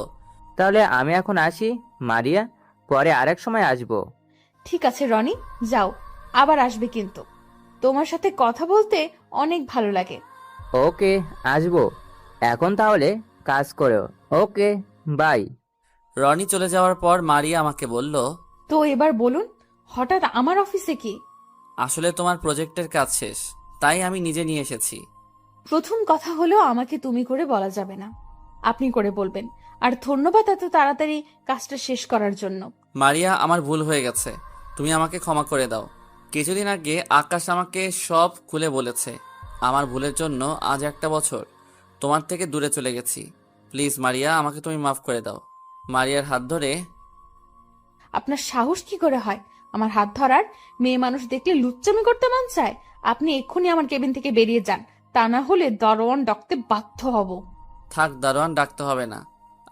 তাহলে আমি এখন আসি মারিয়া, পরে আরেক সময় আসবো। ঠিক আছে রনি, যাও, আবার আসবে কিন্তু। তোমার সাথে কথা বলতে অনেক ভালো লাগে। ওকে, আসবো। এখন তাহলে কাজ করো। ওকে, বাই। রনি চলে যাওয়ার পর মারিয়া আমাকে বলল, তো এবার বলুন, হঠাৎ আমার অফিসে কি? আসলে তোমার প্রজেক্টের কাজ শেষ, তাই আমি নিজে নিয়ে এসেছি। প্রথম কথা হলো আমাকে তুমি করে বলা যাবে না, আপনি করে বলবেন। আর ধন্যবাদ এত তাড়াতাড়ি কাজটা শেষ করার জন্য। মারিয়া, আমার ভুল হয়ে গেছে, তুমি আমাকে ক্ষমা করে দাও। কিছুদিন আগে আকাশ আমাকে সব খুলে বলেছে। আমার ভুলের জন্য আজ 1 বছর তোমার থেকে দূরে চলে গেছি। প্লিজ মারিয়া, আমাকে তুমি মাফ করে দাও। মারিয়ার হাত ধরে, আপনার সাহস কি করে হয় আমার হাত ধরার? মেয়ে মানুষ দেখলে লুচ্চামি করতে মন চায়? আপনি এক্ষুনি আমার কেবিন থেকে বেরিয়ে যান, তা না হলে দরওয়ান ডাকতে বাধ্য হব। থাক, দারোয়ান ডাকতে হবে না,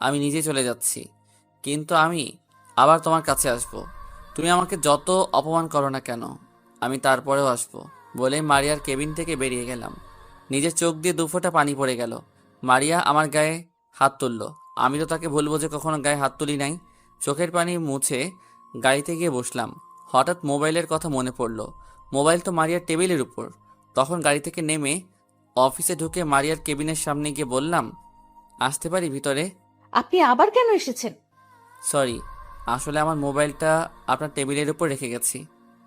আমি নিজে চলে যাচ্ছি। কিন্তু আমি আবার তোমার কাছে আসব। তুমি আমাকে যত অপমান করো না কেন, আমি তারপরেও আসব। বলে মারিয়ার কেবিন থেকে বেরিয়ে গেলাম। নিজের চোখ দিয়ে 2 ফোঁটা পানি পড়ে গেল। মারিয়া আমার গায়ে হাত তুলল। আমি তো তাকে বলবো যে কখনো গায়ে হাত তুলি নাই। চোখের পানি মুছে গাড়িতে গিয়ে বসলাম। হঠাৎ মোবাইলের কথা মনে পড়ল। মোবাইল তো মারিয়ার টেবিলের উপর। তখন গাড়ি থেকে নেমে অফিসে ঢুকে মারিয়ার কেবিনের সামনে গিয়ে বললাম, আসতে পারি ভিতরে? আপনি আবার কেন এসেছেন? সরি, আসলে আমার মোবাইলটা আপনার টেবিলের উপর রেখে গেছি।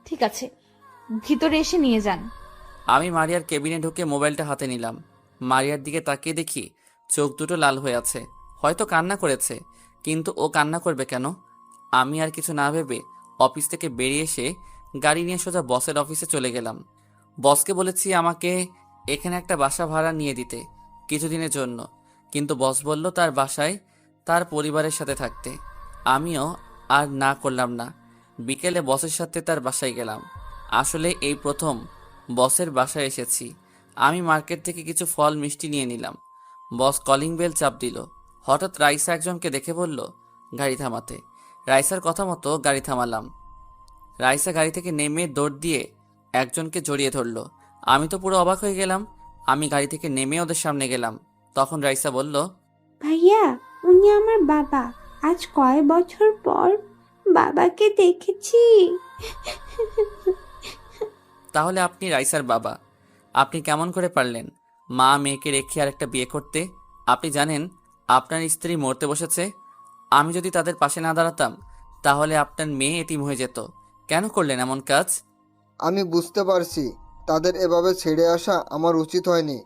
ঠিক আছে, ভিতরে এসে নিয়ে যান। আমি মারিয়ার কেবিনে ঢুকে মোবাইলটা হাতে নিলাম। মারিয়ার দিকে তাকিয়ে দেখি চোখ দুটো লাল হয়ে আছে। হয়তো কান্না করেছে, কিন্তু ও কান্না করবে কেন? আমি আর কিছু না ভেবে অফিস থেকে বেরিয়ে এসে গাড়ি নিয়ে সোজা বসের অফিসে চলে গেলাম। বসকে বলেছি আমাকে এখানে একটা বাসা ভাড়া নিয়ে দিতে কিছুদিনের জন্য, কিন্তু বস বলল তার বাসায় তার পরিবারের সাথে থাকতে। আমিও আর না করলাম না। বিকেলে বসের সাথে তার বাসায় গেলাম। আসলে এই প্রথম বসের বাসায় এসেছি। আমি মার্কেট থেকে কিছু ফল মিষ্টি নিয়ে নিলাম। বস কলিং বেল চাপ দিল। হঠাৎ রাইসা একজনকে দেখে বলল গাড়ি থামাতে। রাইসার কথা মতো গাড়ি থামালাম। রাইসা গাড়ি থেকে নেমে দৌড় দিয়ে একজনকে জড়িয়ে ধরল। আমি তো পুরো অবাক হয়ে গেলাম। আমি গাড়ি থেকে নেমে ওদের সামনে গেলাম। তখন রাইসা বলল, ভাইয়া, উনি আমার বাবা। আজ কয় বছর পর বাবাকে দেখেছি। তাহলে আপনি রাইসার বাবা? আপনি কেমন করে পারলেন মা মেয়েকে রেখে আরেকটা বিয়ে করতে? আপনি জানেন আপনার স্ত্রী মরতে বসেছে। আমি যদি তাদের পাশে না দাঁড়াতাম তাহলে আপনার মেয়ে এতিম হয়ে যেত। কেন করলেন এমন কাজ? আমি বুঝতে পারছি তাদের এভাবে ছেড়ে আসা আমার উচিত হয়নি,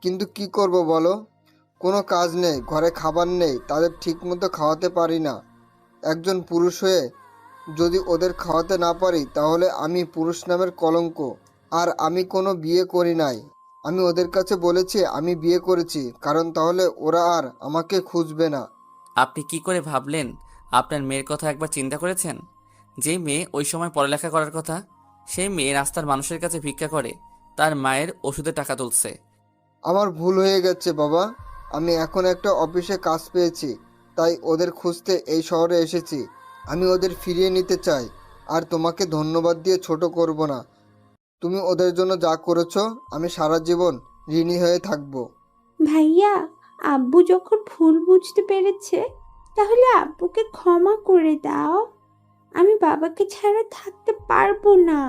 কিন্তু কি করব বলো? কোনো কাজ নেই, ঘরে খাবার নেই, তাদের ঠিকমতো খাওয়াতে পারি না। একজন পুরুষ হয়ে যদি ওদের খাওয়াতে না পারি তাহলে আমি পুরুষ নামের কলঙ্ক। আর আমি কোনো বিয়ে করি নাই। আমি ওদের কাছে বলেছি আমি বিয়ে করেছি, কারণ তাহলে ওরা আর আমাকে খুঁজবে না। আপনি কি করে ভাবলেন? আপনার মেয়ের কথা একবার চিন্তা করেছেন? যেই মেয়ে ওই সময় পড়ালেখা করার কথা, সেই মেয়ে রাস্তার মানুষের কাছে ভিক্ষা করে তার মায়ের ওষুধে টাকা তুলছে। আমার ভুল হয়ে গেছে বাবা। আমি এখন একটা অফিসে কাজ পেয়েছি, তাই ওদের খুঁজতে এই শহরে এসেছি। আমি ওদের ফিরিয়ে নিতে চাই, আর তোমাকে ধন্যবাদ দিয়ে ছোট করব না। তুমি ওদের জন্য যা করেছো আমি সারা জীবন ঋণী হয়ে থাকবো। ভাইয়া, আব্বু যখন ভুল বুঝতে পেরেছে, তাহলে আব্বুকে ক্ষমা করে দাও। আমি বাবাকে ছাড়া থাকতে পারবো না।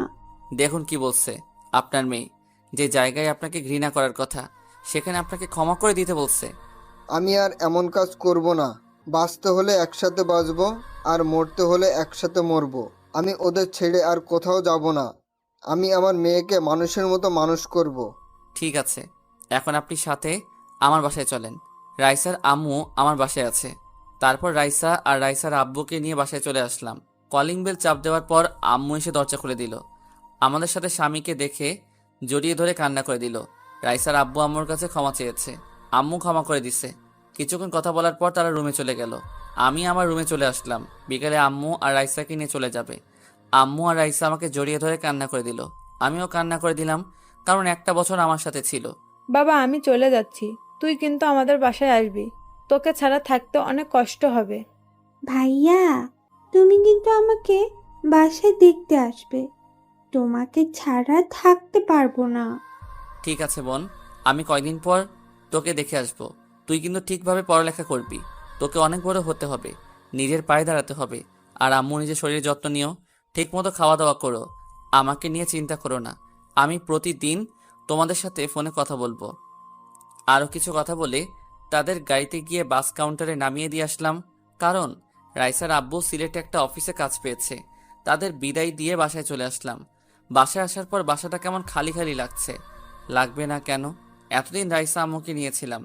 দেখুন কি বলছে আপনার মেয়ে। যে জায়গায় আপনাকে ঘৃণা করার কথা সেখানে আপনাকে ক্ষমা করে দিতে বলছে। আমি আর এমন কাজ করব না। বাঁচতে হলে একসাথে বাঁচবো। আর মরতে হলে একসাথে মরবো। আমি ওদের ছেড়ে আর কোথাও যাব না। আমি আমার মেয়েকে মানুষের মতো মানুষ করব। ঠিক আছে, এখন আপনি সাথে আমার বাসায় চলেন। রাইসার আম্মু আমার বাসায় আছে। তারপর রাইসা আর রাইসার আব্বুকে নিয়ে বাসায় চলে আসলাম। কলিং বেল চাপ দেওয়ার পর আম্মু এসে দরজা খুলে দিল। আমাদের সাথে স্বামীকে দেখে জড়িয়ে ধরে কান্না করে দিল। রাইসার আব্বু আম্মুর কাছে ক্ষমা চেয়েছে। আম্মু ক্ষমা করে দিছে। কিছুক্ষণ কথা বলার পর তারা রুমে চলে গেল। আমি আমার রুমে চলে আসলাম। বিকেলে আম্মু আর রাইসাকে নিয়ে চলে যাবে। আম্মু আর রাইসা আমাকে জড়িয়ে ধরে কান্না করে দিল। আমিও কান্না করে দিলাম, কারণ একটা বছর আমার সাথে ছিল। বাবা, আমি চলে যাচ্ছি, তুই কিন্তু আমাদের বাসায় আসবি। তোকে ছাড়া থাকতে অনেক কষ্ট হবে। ভাইয়া, তুমি কিন্তু আমাকে বাসায় দেখতে আসবে। তোমাকে ছাড়া থাকতে পারবো না। ঠিক আছে বোন, আমি কয়দিন পর তোকে দেখে আসবো। তুই কিন্তু ঠিকভাবে পড়ালেখা করবি। তোকে অনেক বড় হতে হবে, নিজের পায়ে দাঁড়াতে হবে। আর আম্মু, নিজের শরীরের যত্ন নিও, ঠিক মতো খাওয়া দাওয়া করো। আমাকে নিয়ে চিন্তা করো না। আমি প্রতিদিন তোমাদের সাথে ফোনে কথা বলবো। আরও কিছু কথা বলে তাদের গাড়িতে গিয়ে বাস কাউন্টারে নামিয়ে দিয়ে আসলাম। কারণ রাইসার আব্বু সিলেটে একটা অফিসে কাজ পেয়েছে। তাদের বিদায় দিয়ে বাসায় চলে আসলাম। বাসায় আসার পর বাসাটা কেমন খালি খালি লাগছে। লাগবে না কেন? এতদিন রাইসা আম্মুকে নিয়েছিলাম।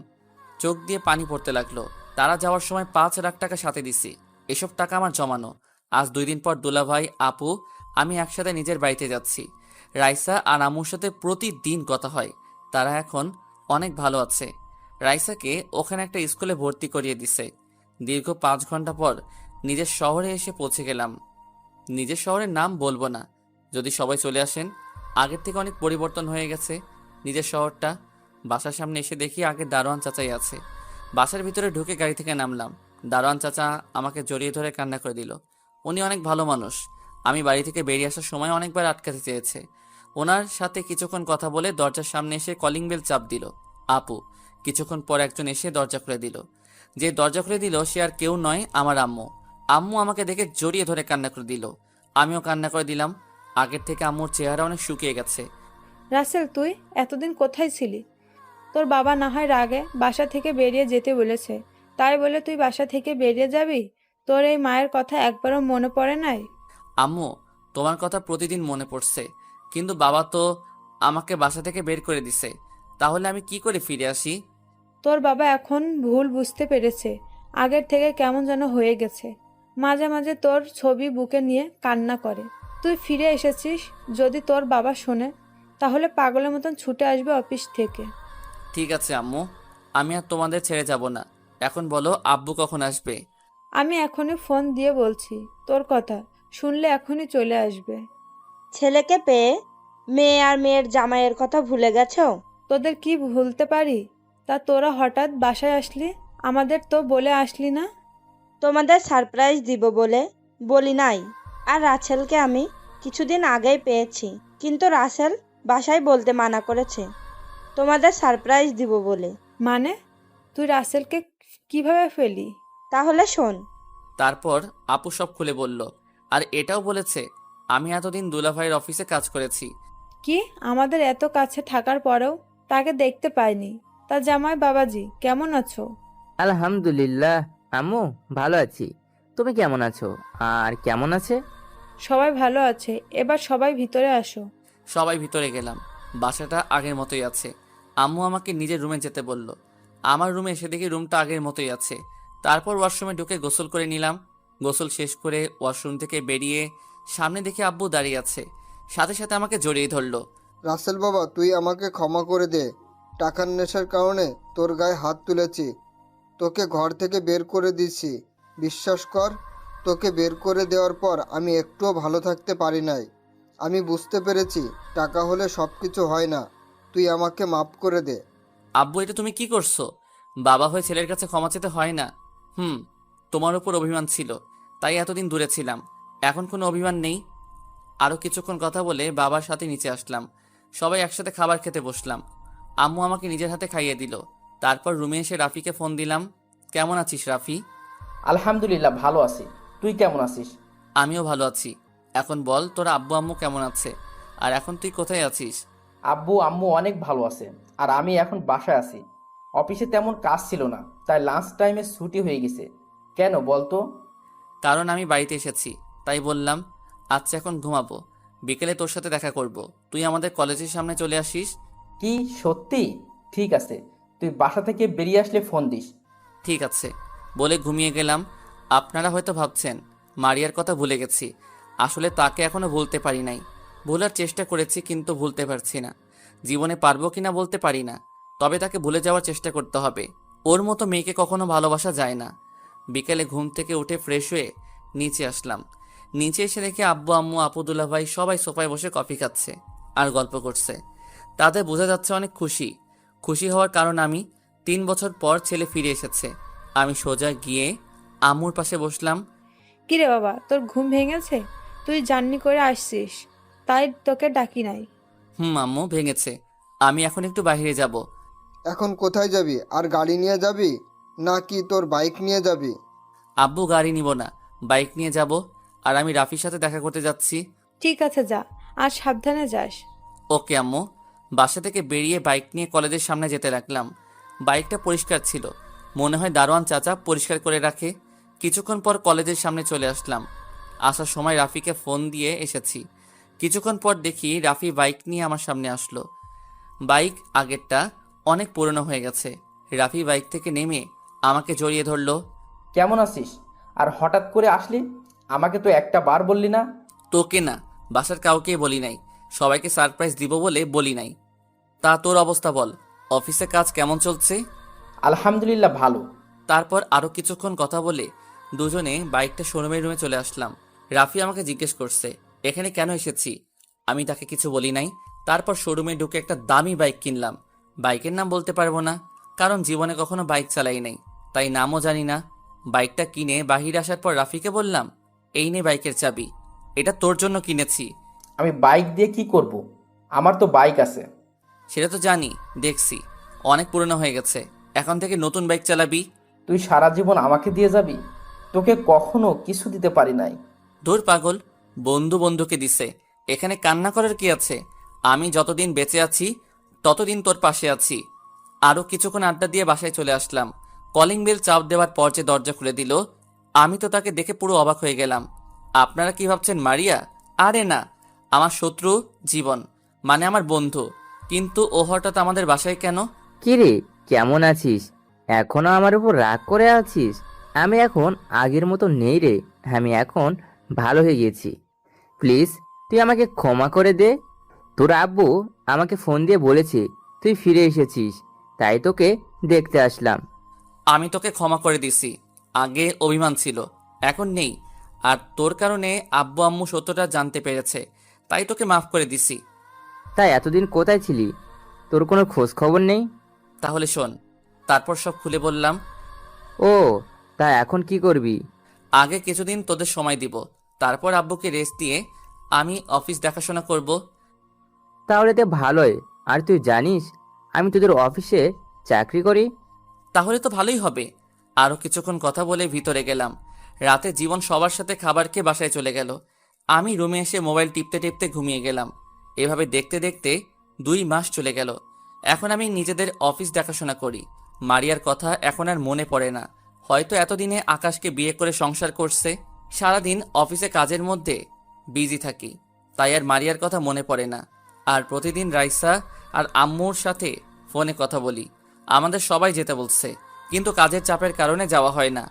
চোখ দিয়ে পানি পড়তে লাগলো। তারা যাওয়ার সময় 5 লাখ টাকা সাথে দিছি। এসব টাকা আমার জমানো। আজ 2 দিন পর দুলাভাই, আপু, আমি একসাথে নিজের বাড়িতে যাচ্ছি। রাইসা আর আম্মুর সাথে প্রতিদিন কথা হয়। তারা এখন অনেক ভালো আছে। রাইসাকে ওখানে একটা স্কুলে ভর্তি করিয়ে দিছে। দীর্ঘ 5 ঘন্টা পর নিজের শহরে এসে পৌঁছে গেলাম। নিজের শহরের নাম বলবো না, যদি সবাই চলে আসেন। আগের থেকে অনেক পরিবর্তন হয়ে গেছে নিজের শহরটা। বাসার সামনে এসে দেখি আগে দারোয়ান চাচাই আছে। বাসার ভিতরে ঢুকে গাড়ি থেকে নামলাম। দারোয়ান চাচা আমাকে জড়িয়ে ধরে কান্না করে দিল। উনি অনেক ভালো মানুষ। আমি বাড়ি থেকে বেরিয়ে আসার সময় অনেকবার আটকাতে চেয়েছে। ওনার সাথে কিছুক্ষণ কথা বলে দরজার সামনে এসে কলিং বেল চাপ দিল আপু। কিছুক্ষণ পর একজন এসে দরজা খুলে দিল। যে দরজা খুলে দিল সে আর কেউ নয়, আমার আম্মু। আম্মু আমাকে দেখে জড়িয়ে ধরে কান্না করে দিল। আমিও কান্না করে দিলাম। আগের থেকে আম্মুর চেহারা অনেক শুকিয়ে গেছে। রাসেল, তুই এতদিন কোথায় ছিলি? তোর বাবা না হয় রাগে বাসা থেকে বেরিয়ে যেতে বলেছে, তাই বলে তুই বাসা থেকে বেরিয়ে যাবি? তোর এই মায়ের কথা একবারও মনে পড়ে নাই? আম্মু, তোমার কথা প্রতিদিন মনে পড়ছে, কিন্তু বাবা তো আমাকে বাসা থেকে বের করে দিছে। তাহলে আমি কি করে ফিরে আসি? তোর বাবা এখন ভুল বুঝতে পেরেছে। আগের থেকে কেমন যেন হয়ে গেছে। মাঝে মাঝে তোর ছবি বুকে নিয়ে কান্না করে। তুই ফিরে এসেছিস, যদি তোর বাবা শোনে তাহলে পাগলের মতন ছুটে আসবে অফিস থেকে। ঠিক আছে আম্মু, আমি আর তোমাদের ছেড়ে যাব না। এখন বলো আব্বু কখন আসবে? আমি এখনই ফোন দিয়ে বলছি, তোর কথা শুনলে এখনই চলে আসবে। ছেলেকে পেয়ে মেয়ে আর মেয়ের জামাইয়ের কথা ভুলে গেছো? তোদের কি ভুলতে পারি? তা তোরা হঠাৎ বাসায় আসলি, আমাদের তো বলে আসলি না। তোমাদের সারপ্রাইজ দিব বলে বলি নাই। আর রাসেলকে আমি কিছুদিন আগেই পেয়েছি, কিন্তু রাসেল বাসায় বলতে মানা করেছে তোমাদের সারপ্রাইজ দিব বলে। মানে তুই রাসেলকে কিভাবে ফেলি? তাহলে শোন। তারপর আপু সব খুলে বলল। আর এটাও বলেছে আমি এতদিন দুলাভাইয়ের অফিসে কাজ করেছি। কি, আমাদের এত কাছে থাকার পরেও তাকে দেখতে পাইনি? তা জামাই বাবাজি কেমন আছো? আলহামদুলিল্লাহ আম্মু, ভালো আছি। তুমি কেমন আছো? আর কেমন আছে? সবাই ভালো আছে। এবার সবাই ভিতরে আসো। সবাই ভিতরে গেলাম। বাসাটা আগের মতোই আছে। আম্মু আমাকে নিজের রুমে যেতে বলল। আমার রুমে এসে দেখি রুমটা আগের মতোই আছে। তারপর ওয়াশরুমে ঢুকে গোসল করে নিলাম। গোসল শেষ করে ওয়াশরুম থেকে বেরিয়ে সামনে দেখে আব্বু দাঁড়িয়ে আছে। সাথে সাথে আমাকে জড়িয়ে ধরলো। রাসেল বাবা, তুই আমাকে ক্ষমা করে দে। টাকার নেশার কারণে তোর গায়ে হাত তুলেছি। তোকে ঘর থেকে বের করে দিয়েছি। বিশ্বাস কর, তোকে বের করে দেওয়ার পর আমি একটুও ভালো থাকতে পারি নাই। আমি বুঝতে পেরেছি টাকা হলে সব কিছু হয় না। তুই আমাকে মাফ করে দে। আব্বু, এটা তুমি কি করছো? বাবা হয়ে ছেলের কাছে ক্ষমা চেতে হয় না। তোমার উপর অভিমান ছিল, তাই এতদিন দূরে ছিলাম। এখন কোনো অভিমান নেই। আরও কিছুক্ষণ কথা বলে বাবার সাথে নিচে আসলাম। সবাই একসাথে খাবার খেতে বসলাম। আম্মু আমাকে নিজের হাতে খাইয়ে দিল। তারপর রুমে এসে রাফিকে ফোন দিলাম। কেমন আছিস রাফি? আলহামদুলিল্লাহ, ভালো আছি। তুই কেমন আছিস? আমিও ভালো আছি। এখন বল, তোর আব্বু আম্মু কেমন আছে? আর এখন তুই কোথায় আছিস? আব্বু আম্মু অনেক ভালো আছে। আর আমি এখন বাসায় আছি। অফিসে তেমন কাজ ছিল না, তাই লাঞ্চ টাইমে ছুটি হয়ে গেছে। কেন বলতো? কারণ আমি বাড়িতে এসেছি। তাই বললাম, আচ্ছা এখন ঘুমাবো, বিকেলে তোর সাথে দেখা করব। তুই আমাদের কলেজের সামনে চলে আসিস। কি সত্যি? ঠিক আছে, তুই বাসা থেকে বেরিয়ে আসলে ফোন দিস। ঠিক আছে বলে ঘুমিয়ে গেলাম। আপনারা হয়তো ভাবছেন মারিয়ার কথা ভুলে গেছি। আসলে তাকে এখনো ভুলতে পারি নাই। ভুলার চেষ্টা করেছি কিন্তু ভুলতে পারছি না। জীবনে পারবো কিনা বলতে পারি না, তবে তাকে ভুলে যাওয়ার চেষ্টা করতে হবে। ওর মতো মেয়েকে কখনো ভালোবাসা যায় না। বিকেলে ঘুম থেকে উঠে ফ্রেশ হয়ে নিচে আসলাম। নিচে এসে দেখে আব্বু আম্মু আপুদুল্লাহ ভাই সবাই সোফায় বসে কফি খাচ্ছে আর গল্প করছে। তাদের বোঝা যাচ্ছে অনেক খুশি। খুশি হওয়ার কারণ আমি 3 বছর পর ছেলে ফিরে এসেছে। আমি সোজা গিয়ে আম্মুর পাশে বসলাম। কিরে বাবা, তোর ঘুম ভেঙেছে? তুই জার্নি করে আসছিস, তাই তোকে ডাকি নাই। আম্মু ভেঙেছে। আমি এখন একটু বাইরে যাব। এখন কোথায় যাবি? আর গাড়ি নিয়ে যাবি নাকি তোর বাইক নিয়ে যাবি? আব্বু গাড়ি নিব না, বাইক নিয়ে যাব। আর আমি রাফির সাথে দেখা করতে যাচ্ছি। ঠিক আছে যা, আর সাবধানে যাস। ওকে আম্মু। বাসা থেকে বেরিয়ে বাইক নিয়ে কলেজের সামনে যেতে লাগলাম। বাইকটা পরিষ্কার ছিল, মনে হয় দারোয়ান চাচা পরিষ্কার করে রাখে। কিছুক্ষণ পর কলেজের সামনে চলে আসলাম। আসার সময় রাফিকে ফোন দিয়ে এসেছি। কিছুক্ষণ পর দেখি রাফি বাইক নিয়ে আমার সামনে আসলো। বাইক আগেরটা অনেক পুরনো হয়ে গেছে। রাফি বাইক থেকে নেমে আমাকে জড়িয়ে ধরলো। কেমন আছিস? আর হঠাৎ করে আসলি? আমাকে তো একটা বার বললি না। তোকে না, বাসার কাউকে বলি নাই। সবাইকে সারপ্রাইজ দিব বলে বলি নাই। তা তোর অবস্থা বল, অফিসে কাজ কেমন চলছে? আলহামদুলিল্লাহ ভালো। তারপর আরও কিছুক্ষণ কথা বলে দুজনে বাইকটা শোরুমের রুমে চলে আসলাম। রাফি আমাকে জিজ্ঞেস করছে এখানে কেন এসেছি। আমি তাকে কিছু বলি নাই। তারপর শোরুমে ঢুকে একটা দামি বাইক কিনলাম। বাইকের নাম বলতে পারবো না, কারণ জীবনে কখনো বাইক চালাই নাই, তাই নামও জানি না। বাইকটা কিনে বাহিরে আসার পর রাফিকে বললাম, এই নে বাইকের চাবি, এটা তোর জন্য কিনেছি। আমি বাইক দিয়ে কি করব? আমার তো বাইক আছে। সেটা তো জানি, দেখছি অনেক পুরনো হয়ে গেছে। এখন থেকে নতুন বাইক চালাবি। তুই সারা জীবন আমাকে দিয়ে যাবি? তোকে কখনো কিছু দিতে পারি নাই। ধুর পাগল, বন্ধু বন্ধুকে দিছে, এখানে কান্না করার কি আছে? আমি যতদিন বেঁচে আছি ততদিন তোর পাশে আছি। আরও কিছুক্ষণ আড্ডা দিয়ে বাসায় চলে আসলাম। কলিং বেল চাপ দেওয়ার পর যে দরজা খুলে দিল, আমি তো তাকে দেখে পুরো অবাক হয়ে গেলাম। আপনারা কি ভাবছেন মারিয়া? আরে না, আমার শত্রু জীবন, মানে আমার বন্ধু। কিন্তু ও হঠাৎ আমাদের বাসায় কেন? কিরে, কেমন আছিস? এখনো আমার উপর রাগ করে আছিস? আমি এখন আগের মতো নেই রে। আমি এখন ভালো হয়ে গেছি। প্লিজ তুই আমাকে ক্ষমা করে দে। তোর আব্বু আমাকে ফোন দিয়ে বলেছে তুই ফিরে এসেছিস, তাই তোকে দেখতে আসলাম। আমি তোকে ক্ষমা করে দিছি। আগে অভিমান ছিল, এখন নেই। আর তোর কারণে আব্বু আম্মু সত্যটা জানতে পেরেছে, তাই তোকে মাফ করে দিছি। তাই এতদিন কোথায় ছিলি? তোর কোনো খোঁজ খবর নেই? তাহলে শোন। তারপর সব খুলে বললাম। ও, তা এখন কি করবি? আগে কিছুদিন তোদের সময় দিব, তারপর আব্বুকে রেস্ট দিয়ে আমি অফিস দেখাশোনা করব। তাহলে তো ভালোই। আর তুই জানিস আমি তোদের অফিসে চাকরি করি। তাহলে তো ভালোই হবে। আরও কিছুক্ষণ কথা বলে ভিতরে গেলাম। রাতে জীবন সবার সাথে খাবার খেয়ে বাসায় চলে গেল। আমি রুমে এসে মোবাইল টিপতে টিপতে ঘুমিয়ে গেলাম। এভাবে দেখতে দেখতে 2 মাস চলে গেল। এখন আমি নিজেদের অফিস দেখাশোনা করি। মারিয়ার কথা এখন আর মনে পড়ে না। হয়তো এতদিনে আকাশকে বিয়ে করে সংসার করছে। সারাদিন অফিসে কাজের মধ্যে বিজি থাকি, তাই আর মারিয়ার কথা মনে পড়ে না। আর প্রতিদিন রাইসা আর আম্মুর সাথে ফোনে কথা বলি। আমাদের সবাই যেতে বলছে, কিন্তু কাজের চাপের কারণে যাওয়া হয় না।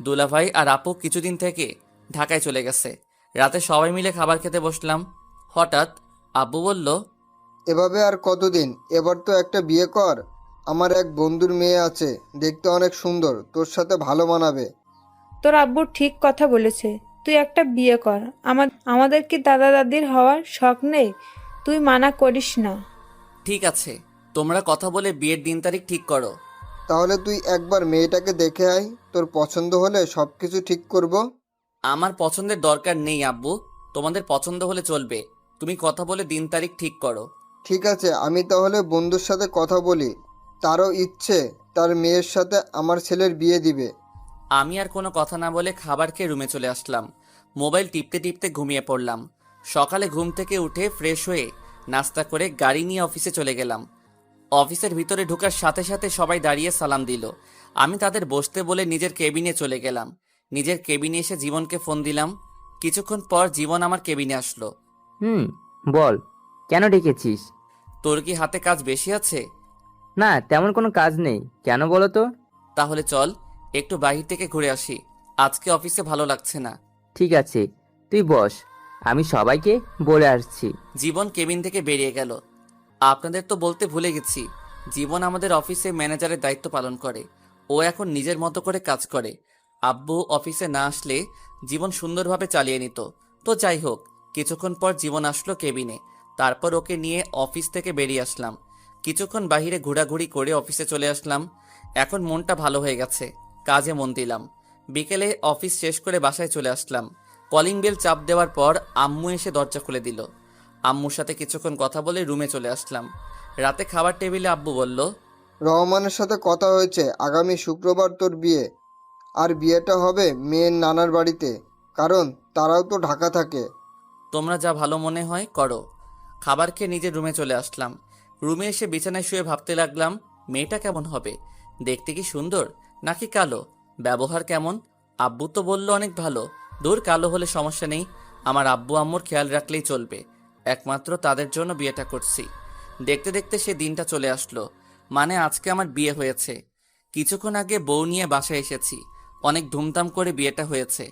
দুলাভাই আর আপু কিছুদিন থেকে ঢাকায় চলে গেছে। রাতে সবাই মিলে খাবার খেতে বসলাম। হঠাৎ আব্বু বলল, এভাবে আর কতদিন? এবার তো একটা বিয়ে কর। আমার এক বন্ধুর মেয়ে আছে, দেখতে অনেক সুন্দর, তোর সাথে ভালো মানাবে। তোর আব্বু ঠিক কথা বলেছে, তুই একটা বিয়ে কর। আমাদের কি দাদা দাদির হওয়ার শখ নেই? তুই মানা করিস না। ঠিক আছে, তোমরা কথা বলে বিয়ের দিন তারিখ ঠিক করো। তাহলে তুই একবার মেয়েটাকে দেখে আয়, তোর পছন্দ হলে সব কিছু ঠিক করব। আমার পছন্দের দরকার নেই আব্বু, তোমাদের পছন্দ হলে চলবে। তুমি কথা বলে দিন তারিখ ঠিক করো। ঠিক আছে, আমি তাহলে বন্ধুর সাথে কথা বলি। তারও ইচ্ছে তার মেয়ের সাথে আমার ছেলের বিয়ে দিবে। আমি আর কোনো কথা না বলে খাবার খেয়ে রুমে চলে আসলাম। মোবাইল টিপতে টিপতে ঘুমিয়ে পড়লাম। সকালে ঘুম থেকে উঠে ফ্রেশ হয়ে নাস্তা করে গাড়ি নিয়ে অফিসে চলে গেলাম। অফিসের ভিতরে ঢোকার সাথে সাথে সবাই দাঁড়িয়ে সালাম দিল। আমি তাদের বসতে বলে নিজের কেবিনে চলে গেলাম। নিজের কেবিনে এসে জীবনকে ফোন দিলাম। কিছুক্ষণ পর জীবন আমার কেবিনে আসলো। হুম, বল, কেন ডেকেছিস? তোর কি হাতে কাজ বেশি আছে? না, তেমন কোনো কাজ নেই, কেন বলো তো? তাহলে চল একটু বাহির থেকে ঘুরে আসি, আজকে অফিসে ভালো লাগছে না। ঠিক আছে, তুই বস, আমি সবাইকে বলে আসছি। জীবন কেবিন থেকে বেরিয়ে গেল। আপনাদের তো বলতে ভুলে গেছি, জীবন আমাদের অফিসে ম্যানেজারের দায়িত্ব পালন করে। ও এখন নিজের মতো করে কাজ করে। আব্বু অফিসে না আসলে জীবন সুন্দরভাবে চালিয়ে নিত। তো যাই হোক, কিছুক্ষণ পর জীবন আসলো কেবিনে। তারপর ওকে নিয়ে অফিস থেকে বেরিয়ে আসলাম। কিছুক্ষণ বাইরে ঘোরাঘুরি করে অফিসে চলে আসলাম। এখন মনটা ভালো হয়ে গেছে, কাজে মন দিলাম। বিকেলে অফিস শেষ করে বাসায় চলে আসলাম। কলিং বেল চাপ দেওয়ার পর আম্মু এসে দরজা খুলে দিল। আম্মুর সাথে কিছুক্ষণ কথা বলে রুমে চলে আসলাম। রাতে খাবার টেবিলে আব্বু বলল, রহমানের সাথে কথা হয়েছে, আগামী শুক্রবার তোর বিয়ে। আর বিয়েটা হবে মেয়ের নানার বাড়িতে, কারণ তারাও তো ঢাকা থাকে। তোমরা যা ভালো মনে হয় করো। খাবার খেয়ে নিজের রুমে চলে আসলাম। রুমে এসে বিছানায় শুয়ে ভাবতে লাগলাম, মেয়েটা কেমন হবে? দেখতে কি সুন্দর নাকি কালো? ব্যবহার কেমন? আব্বু তো বলল অনেক ভালো। দূর, কালো হলে সমস্যা নেই, আমার আব্বু আম্মুর খেয়াল রাখলেই চলবে। একমাত্র তাদের জন্য বিয়েটা করছি। দেখতে দেখতে সে দিনটা চলে আসলো, মানে আজকে আমার বিয়ে হয়েছে। কিছুক্ষণ আগে বউ নিয়ে বাসায় এসেছি। অনেক ধুমধাম করে বিয়েটা হয়েছে।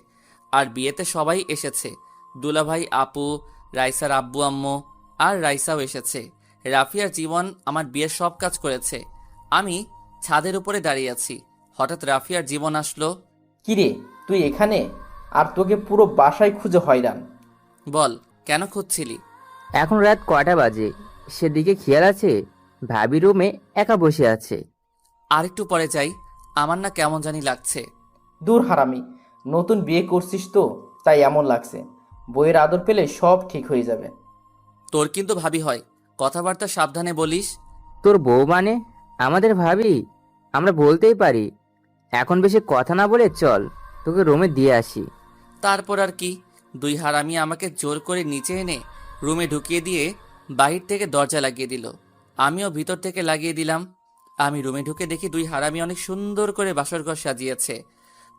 আর বিয়েতে সবাই এসেছে। দুলাভাই, আপু, রাইসার আব্বু আম্মু, আর রাইসাও এসেছে। রাফিয়ার জীবন আমার বিয়ের সব কাজ করেছে। আমি ছাদের উপরে দাঁড়িয়ে আছি। হঠাৎ রাফিয়ার জীবন আসলো। কিরে, তুই এখানে? আর তোকে পুরো বাসায় খুঁজে হয়রান। বল, কেন খুঁজছিলি? এখন রাত কয়টা বাজে সেদিকে খেয়াল আছে? ভাবি রুমে একা বসে আছে। আর একটু পরে যাই, আমার না কেমন জানি লাগছে। দূর হারামি, নতুন বিয়ে করছিস তো তাই এমন লাগছে। বইয়ের আদর পেলে সব ঠিক হয়ে যাবে। তোর কিন্তু ভাবি হয়, কথাবার্তা সাবধানে বলিস। তোর বউ মানে? আমাদের ভাবি, আমরা বলতেই পারি। এখন বেশি কথা না বলে চল, তোকে রুমে দিয়ে আসি। তারপর আর কি, দুই হারামি আমাকে জোর করে নিচে এনে রুমে ঢুকিয়ে দিয়ে বাহির থেকে দরজা লাগিয়ে দিল। আমিও ভিতর থেকে লাগিয়ে দিলাম। আমি রুমে ঢুকে দেখি দুই হারামি অনেক সুন্দর করে বাসরঘর সাজিয়েছে।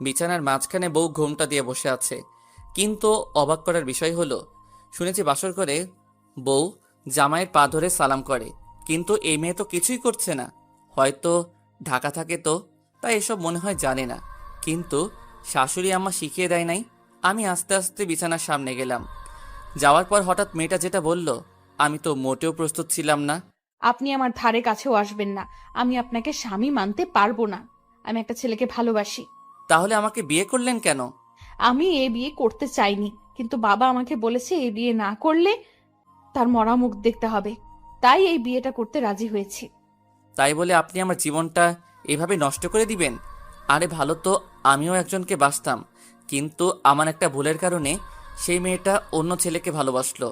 বিছানার মাঝখানে বউ ঘোমটা দিয়ে বসে আছে। কিন্তু অবাক করার বিষয় হলো, শুনেছি বাসর করে বউ জামাইয়ের পা ধরে সালাম করে, কিন্তু এই মেয়ে তো কিছুই করছে না। হয়তো ঢাকা থাকে তো, তাই এসব মনে হয় জানে না। কিন্তু শাশুড়ি আম্মা শিখিয়ে দেয় নাই। আমি আস্তে আস্তে বিছানার সামনে গেলাম। যাওয়ার পর হঠাৎ মেয়েটা যেটা বলল, আমি তো মোটেও প্রস্তুত ছিলাম না। আপনি আমার ধারে কাছেও আসবেন না। আমি আপনাকে স্বামী মানতে পারবো না। আমি একটা ছেলেকে ভালোবাসি। তাহলে আমাকে বিয়ে করলেন কেন? আমি এ বিয়ে করতে চাইনি, কিন্তু বাবা আমাকে বলেছে এই বিয়ে না করলে তার মরা মুখ দেখতে হবে। তাই এই বিয়েটা করতে রাজি হয়েছি। তাই বলে আপনি আমার জীবনটা এভাবে নষ্ট করে দিবেন? আরে ভালো তো আমিও একজনকে বাসতাম, কিন্তু আমার একটা ভুলের কারণে সেই মেয়েটা অন্য ছেলেকে ভালোবাসলো।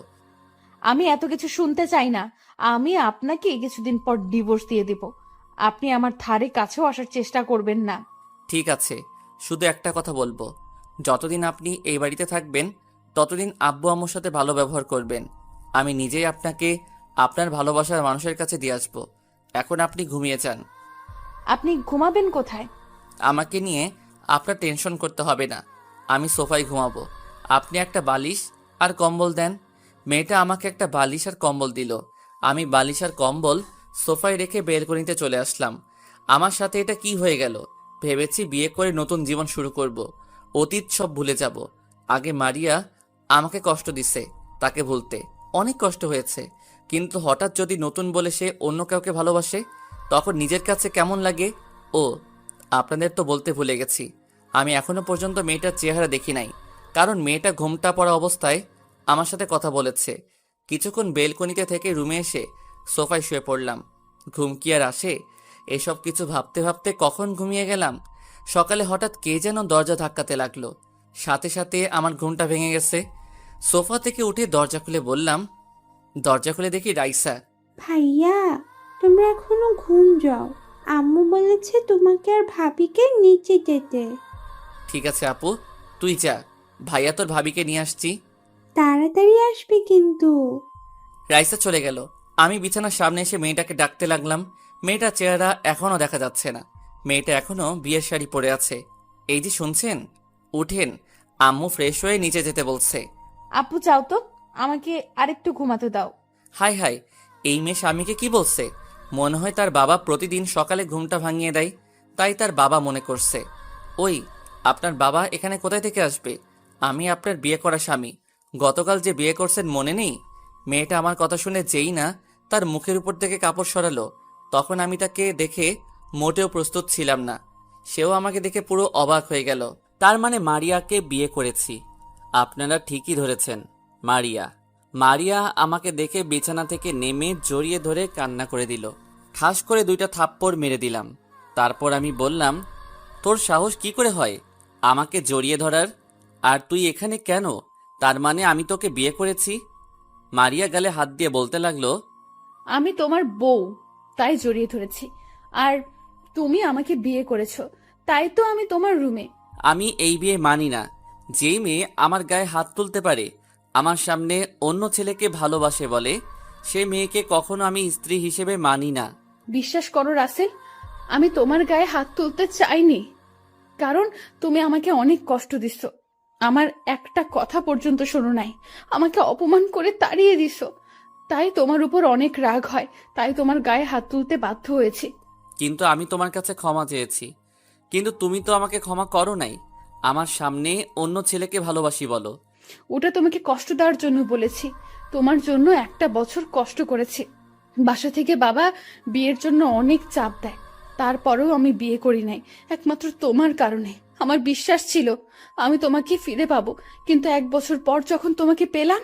আমি এত কিছু শুনতে চাই না। আমি আপনাকে কিছুদিন পর ডিভোর্স দিয়ে দেব। আপনি আমার ধারে কাছেও আসার চেষ্টা করবেন না। ঠিক আছে, শুধু একটা কথা বলবো, যতদিন আপনি এই বাড়িতে থাকবেন ততদিন আব্বু আম্মুর সাথে ভালো ব্যবহার করবেন। আমি নিজেই আপনাকে আপনার ভালোবাসার মানুষের কাছে দিয়ে আসবো। এখন আপনি ঘুমিয়ে যান। আপনি ঘুমাবেন কোথায়? আমাকে নিয়ে আপনার টেনশন করতে হবে না, আমি সোফায় ঘুমাবো। আপনি একটা বালিশ আর কম্বল দেন। মেয়েটা আমাকে একটা বালিশ আর কম্বল দিল। আমি বালিশ আর কম্বল সোফায় রেখে বেলকনিতে চলে আসলাম। আমার সাথে এটা কি হয়ে গেল? ভেবেছি বিয়ে করে নতুন জীবন শুরু করব, অতীত সব ভুলে যাব। আগে মারিয়া আমাকে কষ্ট দিছে, তাকে ভুলতে অনেক কষ্ট হয়েছে। কিন্তু হঠাৎ যদি নতুন বলে সে অন্য কাউকে ভালোবাসে, তখন নিজের কাছে কেমন লাগে। ও, আপনাদের তো বলতে ভুলে গেছি, আমি এখনো পর্যন্ত মেয়েটার চেহারা দেখি নাই, কারণ মেয়েটা ঘোমটা পড়া অবস্থায় আমার সাথে কথা বলেছে। কিছুক্ষণ বেলকনিতে থেকে রুমে এসে সোফায় শুয়ে পড়লাম। ঘুম কি আর আসে? এসব কিছু ভাবতে ভাবতে কখন ঘুমিয়ে গেলাম। সকালে হঠাৎ কে যেন দরজা ধাক্কাতে লাগলো, সাথে সাথে আমার ঘুমটা ভেঙে গেছে। সোফা থেকে উঠে দরজা খুলে বললাম, দরজা খুলে দেখি রাইসা। ভাইয়া, তোমরা এখনো ঘুম যাও। আম্মু বলেছে তোমাকে আর ভাবিকে নিচে যেতে। ঠিক আছে আপু, তুই যা, ভাইয়া তোর ভাবিকে নিয়ে আসছি। তাড়াতাড়ি আসবে কিন্তু। রাইসা চলে গেল। আমি বিছানার সামনে এসে মেয়েটাকে ডাকতে লাগলাম। মেয়েটার চেহারা এখনো দেখা যাচ্ছে না। মেয়েটা এখনো বিয়ের শাড়ি পরে আছে। এই যে শুনছেন, উঠেন, আম্মু ফ্রেশ হয়ে নিচে যেতে বলছে। আপু যাও তো, আমাকে আরেকটু ঘুমাতে দাও। হাই হাই, এই মেয়ে স্বামীকে কি বলছে? মনে হয় তার বাবা প্রতিদিন সকালে ঘুমটা ভাঙিয়ে দেয়, তাই তার বাবা মনে করছে। ওই, আপনার বাবা এখানে কোথায় থেকে আসবে? আমি আপনার বিয়ে করা স্বামী। গতকাল যে বিয়ে করছেন মনে নেই? মেয়েটা আমার কথা শুনে যেই না তার মুখের উপর থেকে কাপড় সরালো, তখন আমি তাকে দেখে মোটেও প্রস্তুত ছিলাম না। সেও আমাকে দেখে পুরো অবাক হয়ে গেল। তার মানে মারিয়াকে বিয়ে করেছি। আপনারা ঠিকই ধরেছেন, মারিয়া। মারিয়া আমাকে দেখে বিছানা থেকে নেমে জড়িয়ে ধরে কান্না করে দিল। ঠাস করে 2টা থাপ্পড় মেরে দিলাম। তারপর আমি বললাম, তোর সাহস কি করে হয় আমাকে জড়িয়ে ধরার? আর তুই এখানে কেন? তার মানে আমি তোকে বিয়ে করেছি? মারিয়া গালে হাত দিয়ে বলতে লাগলো, আমি তোমার বউ, তাই জড়িয়ে ধরেছি। আর তুমি আমাকে বিয়ে করেছো, তাই তো আমি তোমার রুমে। আমি এই বিয়ে মানি না। যেই মেয়ে আমার গায়ে হাত তুলতে পারে, আমার সামনে অন্য ছেলেকে ভালোবাসে বলে, সে মেয়েকে কখনো আমি স্ত্রী হিসেবে মানি না। বিশ্বাস করো রাসেল, আমি তোমার গায়ে হাত তুলতে চাইনি, কারণ তুমি আমাকে অনেক কষ্ট দিচ্ছ। আমার একটা কথা পর্যন্ত শোনো নাই, আমাকে অপমান করে তাড়িয়ে দিছ। তাই তোমার উপর অনেক রাগ হয়, তাই তোমার গায়ে হাত তুলতে বাধ্য হয়েছি। কিন্তু আমি তোমার কাছে ক্ষমা চেয়েছি, কিন্তু তুমি তো আমাকে ক্ষমা করো নাই। আমার সামনে অন্য ছেলেকে ভালোবাসি বলো। ওটা তোমাকে কষ্ট দেওয়ার জন্য বলেছি। তোমার জন্য 1 বছর কষ্ট করেছি। বাসা থেকে বাবা বিয়ের জন্য অনেক চাপ দেয়, তারপরেও আমি বিয়ে করি নাই, একমাত্র তোমার কারণে। আমার বিশ্বাস ছিল আমি তোমাকে ফিরে পাবো, কিন্তু 1 বছর পর যখন তোমাকে পেলাম,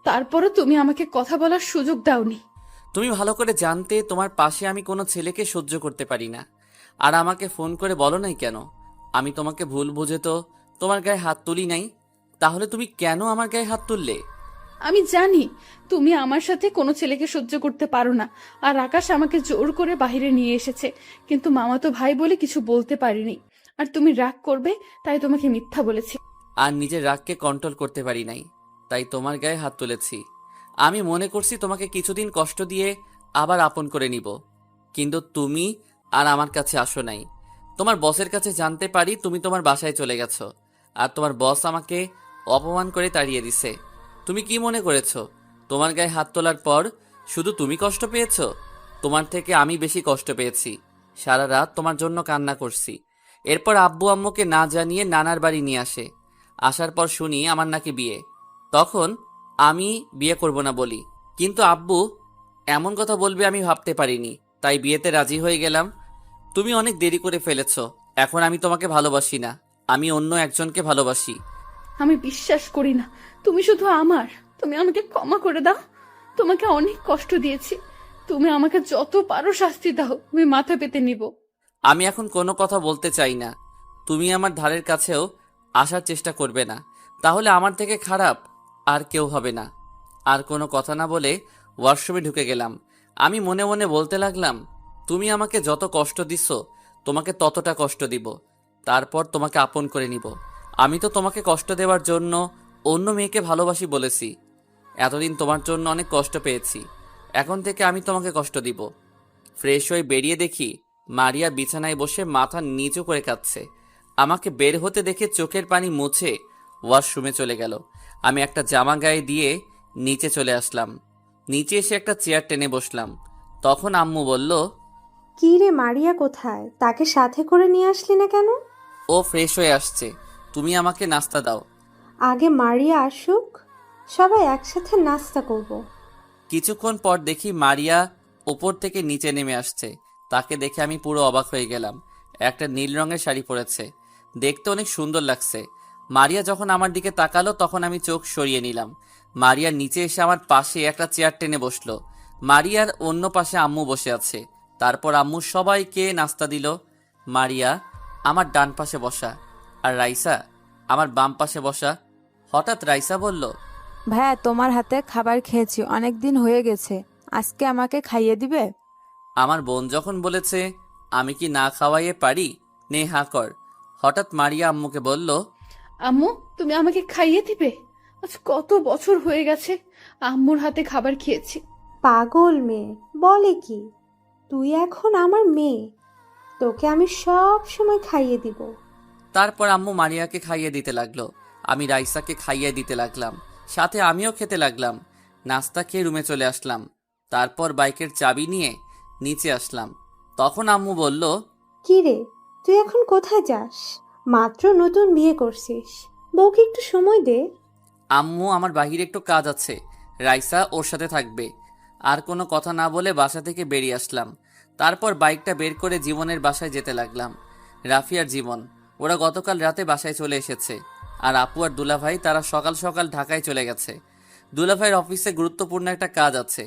তারপরও তুমি আমাকে কথা বলার সুযোগ দাওনি। তুমি ভালো করে জানতে তোমার পাশে আমি কোনো ছেলেকে সহ্য করতে পারি না। আর আমাকে ফোন করে বলো নাই কেন? আমি তোমাকে ভুল বুঝে তো তোমার গায়ে হাত তুলি নাই। তাহলে তুমি কেন আমার গায়ে হাত তুললে? আমি জানি তুমি আমার সাথে কোনো ছেলেকে সহ্য করতে পারো না, আর আকাশ আমাকে জোর করে বাইরে নিয়ে এসেছে, কিন্তু মামাতো ভাই বলে কিছু বলতে পারিনি। আর তুমি রাগ করবে তাই তোমাকে মিথ্যা বলেছি। আর নিজের রাগকে কন্ট্রোল করতে পারি নাই, তাই তোমার গায়ে হাত তুলেছি। আমি মনে করছি তোমাকে কিছুদিন কষ্ট দিয়ে আবার আপন করে নিব, কিন্তু তুমি আর আমার কাছে আসো নাই। তোমার বসের কাছে জানতে পারি তুমি তোমার বাসায় চলে গেছো, আর তোমার বস আমাকে অপমান করে তাড়িয়ে দিছে। তুমি কি মনে করেছো তোমার গায়ে হাত তোলার পর শুধু তুমি কষ্ট পেয়েছো? তোমার থেকে আমি বেশি কষ্ট পেয়েছি। সারা রাত তোমার জন্য কান্না করছি। এরপর আব্বু আম্মুকে না জানিয়ে নানার বাড়ি নিয়ে আসে। আসার পর শুনি আমার নাকি বিয়ে। তখন আমি বিয়ে করব না বলি, কিন্তু আব্বু এমন কথা বলবে আমি ভাবতে পারিনি, তাই বিয়েতে রাজি হয়ে গেলাম। তুমি অনেক দেরি করে ফেলেছো। এখন আমি তোমাকে ভালোবাসি না, আমি অন্য একজনকে ভালোবাসি। আমি বিশ্বাস করি না তুমি শুধু আমার। তুমি আমাকে ক্ষমা করে দাও, তোমাকে অনেক কষ্ট দিয়েছি। তুমি আমাকে যত পারো শাস্তি দাও, আমি মাথা পেতে নিব। আমি এখন কোনো কথা বলতে চাই না। তুমি আমার ধারের কাছেও আসার চেষ্টা করবে না, তাহলে আমার থেকে খারাপ আর কেউ হবে না। আর কোনো কথা না বলে ওয়াশরুমে ঢুকে গেলাম। আমি মনে মনে বলতে লাগলাম, তুমি আমাকে যত কষ্ট দিচ্ছ তোমাকে ততটা কষ্ট দিব, তারপর তোমাকে আপন করে নিব। আমি তো তোমাকে কষ্ট দেওয়ার জন্য অন্য মেয়েকে ভালোবাসি বলেছি। এতদিন তোমার জন্য অনেক কষ্ট পেয়েছি, এখন থেকে আমি তোমাকে কষ্ট দিব। ফ্রেশ হয়ে বেরিয়ে দেখি মারিয়া বিছানায় বসে মাথা নিচু করে কাঁদছে। আমাকে বের হতে দেখে চোখের পানি মুছে ওয়াশরুমে চলে গেল। আমি একটা জামা গায়ে দিয়ে নিচে চলে আসলাম। নিচে এসে একটা চেয়ার টেনে বসলাম। তখন আম্মু বলল, কি রে, মারিয়া কোথায়? তাকে সাথে করে নিয়ে আসলি না কেন? ও ফ্রেশ হয়ে আসছে, তুমি আমাকে নাস্তা দাও। আগে মারিয়া আসুক, সবাই একসাথে নাস্তা করব। কিছুক্ষণ পর দেখি মারিয়া ওপর থেকে নিচে নেমে আসছে। তাকে দেখে আমি পুরো অবাক হয়ে গেলাম। একটা নীল রঙের শাড়ি পরেছে, দেখতে অনেক সুন্দর লাগছে। মারিয়া যখন আমার দিকে তাকালো তখন আমি চোখ সরিয়ে নিলাম। মারিয়া নিচে এসে আমার পাশে একটা চেয়ার টেনে বসলো। মারিয়ার অন্য পাশে আম্মু বসে আছে। তারপর আম্মু সবাইকে নাস্তা দিল। মারিয়া আমার ডান পাশে বসা, আর রাইসা আমার বাম পাশে বসা। হঠাৎ রাইসা বলল, ভাইয়া, তোমার হাতে খাবার খেয়েছি, অনেক দিন হয়ে গেছে, আজকে আমাকে খাইয়ে দিবে? আমার বোন যখন বলেছে আমি কি না খাওয়াইয়ে পারি, নে হা কর। হঠাৎ মারিয়া আম্মুকে বলল, আম্মু, তুমি আমাকে খাইয়ে দিবে? আজ কত বছর হয়ে গেছে আম্মুর হাতে খাবার খেয়েছি। পাগল মেয়ে, বলে কি? তুই এখন আমার মেয়ে, তোকে আমি সব সময় খাইয়ে দিব। তারপর আম্মু মারিয়াকে খাইয়ে দিতে লাগলো, আমি রাইসাকে খাইয়ে দিতে লাগলাম, সাথে আমিও খেতে লাগলাম। নাস্তা খেয়ে রুমে চলে আসলাম। তারপর বাইকের চাবি নিয়ে নিচে আসলাম। তখন আম্মু বলল, কি রে, তুই এখন কোথায় যাস? মাত্র নতুন বিয়ে করছিস, বউকে একটু সময় দে। আম্মু আমার বাহিরে একটু কাজ আছে, রাইসা ওর সাথে থাকবে। আর কোনো কথা না বলে বাসা থেকে বেরিয়ে আসলাম। তারপর বাইকটা বের করে জীবনের বাসায় যেতে লাগলাম। রাফি আর জীবন ওরা গতকাল রাতে বাসায় চলে এসেছে। আর আপু আর দুলাভাই তারা সকাল সকাল ঢাকায় চলে গেছে। দুলাভাইয়ের অফিসে গুরুত্বপূর্ণ একটা কাজ আছে,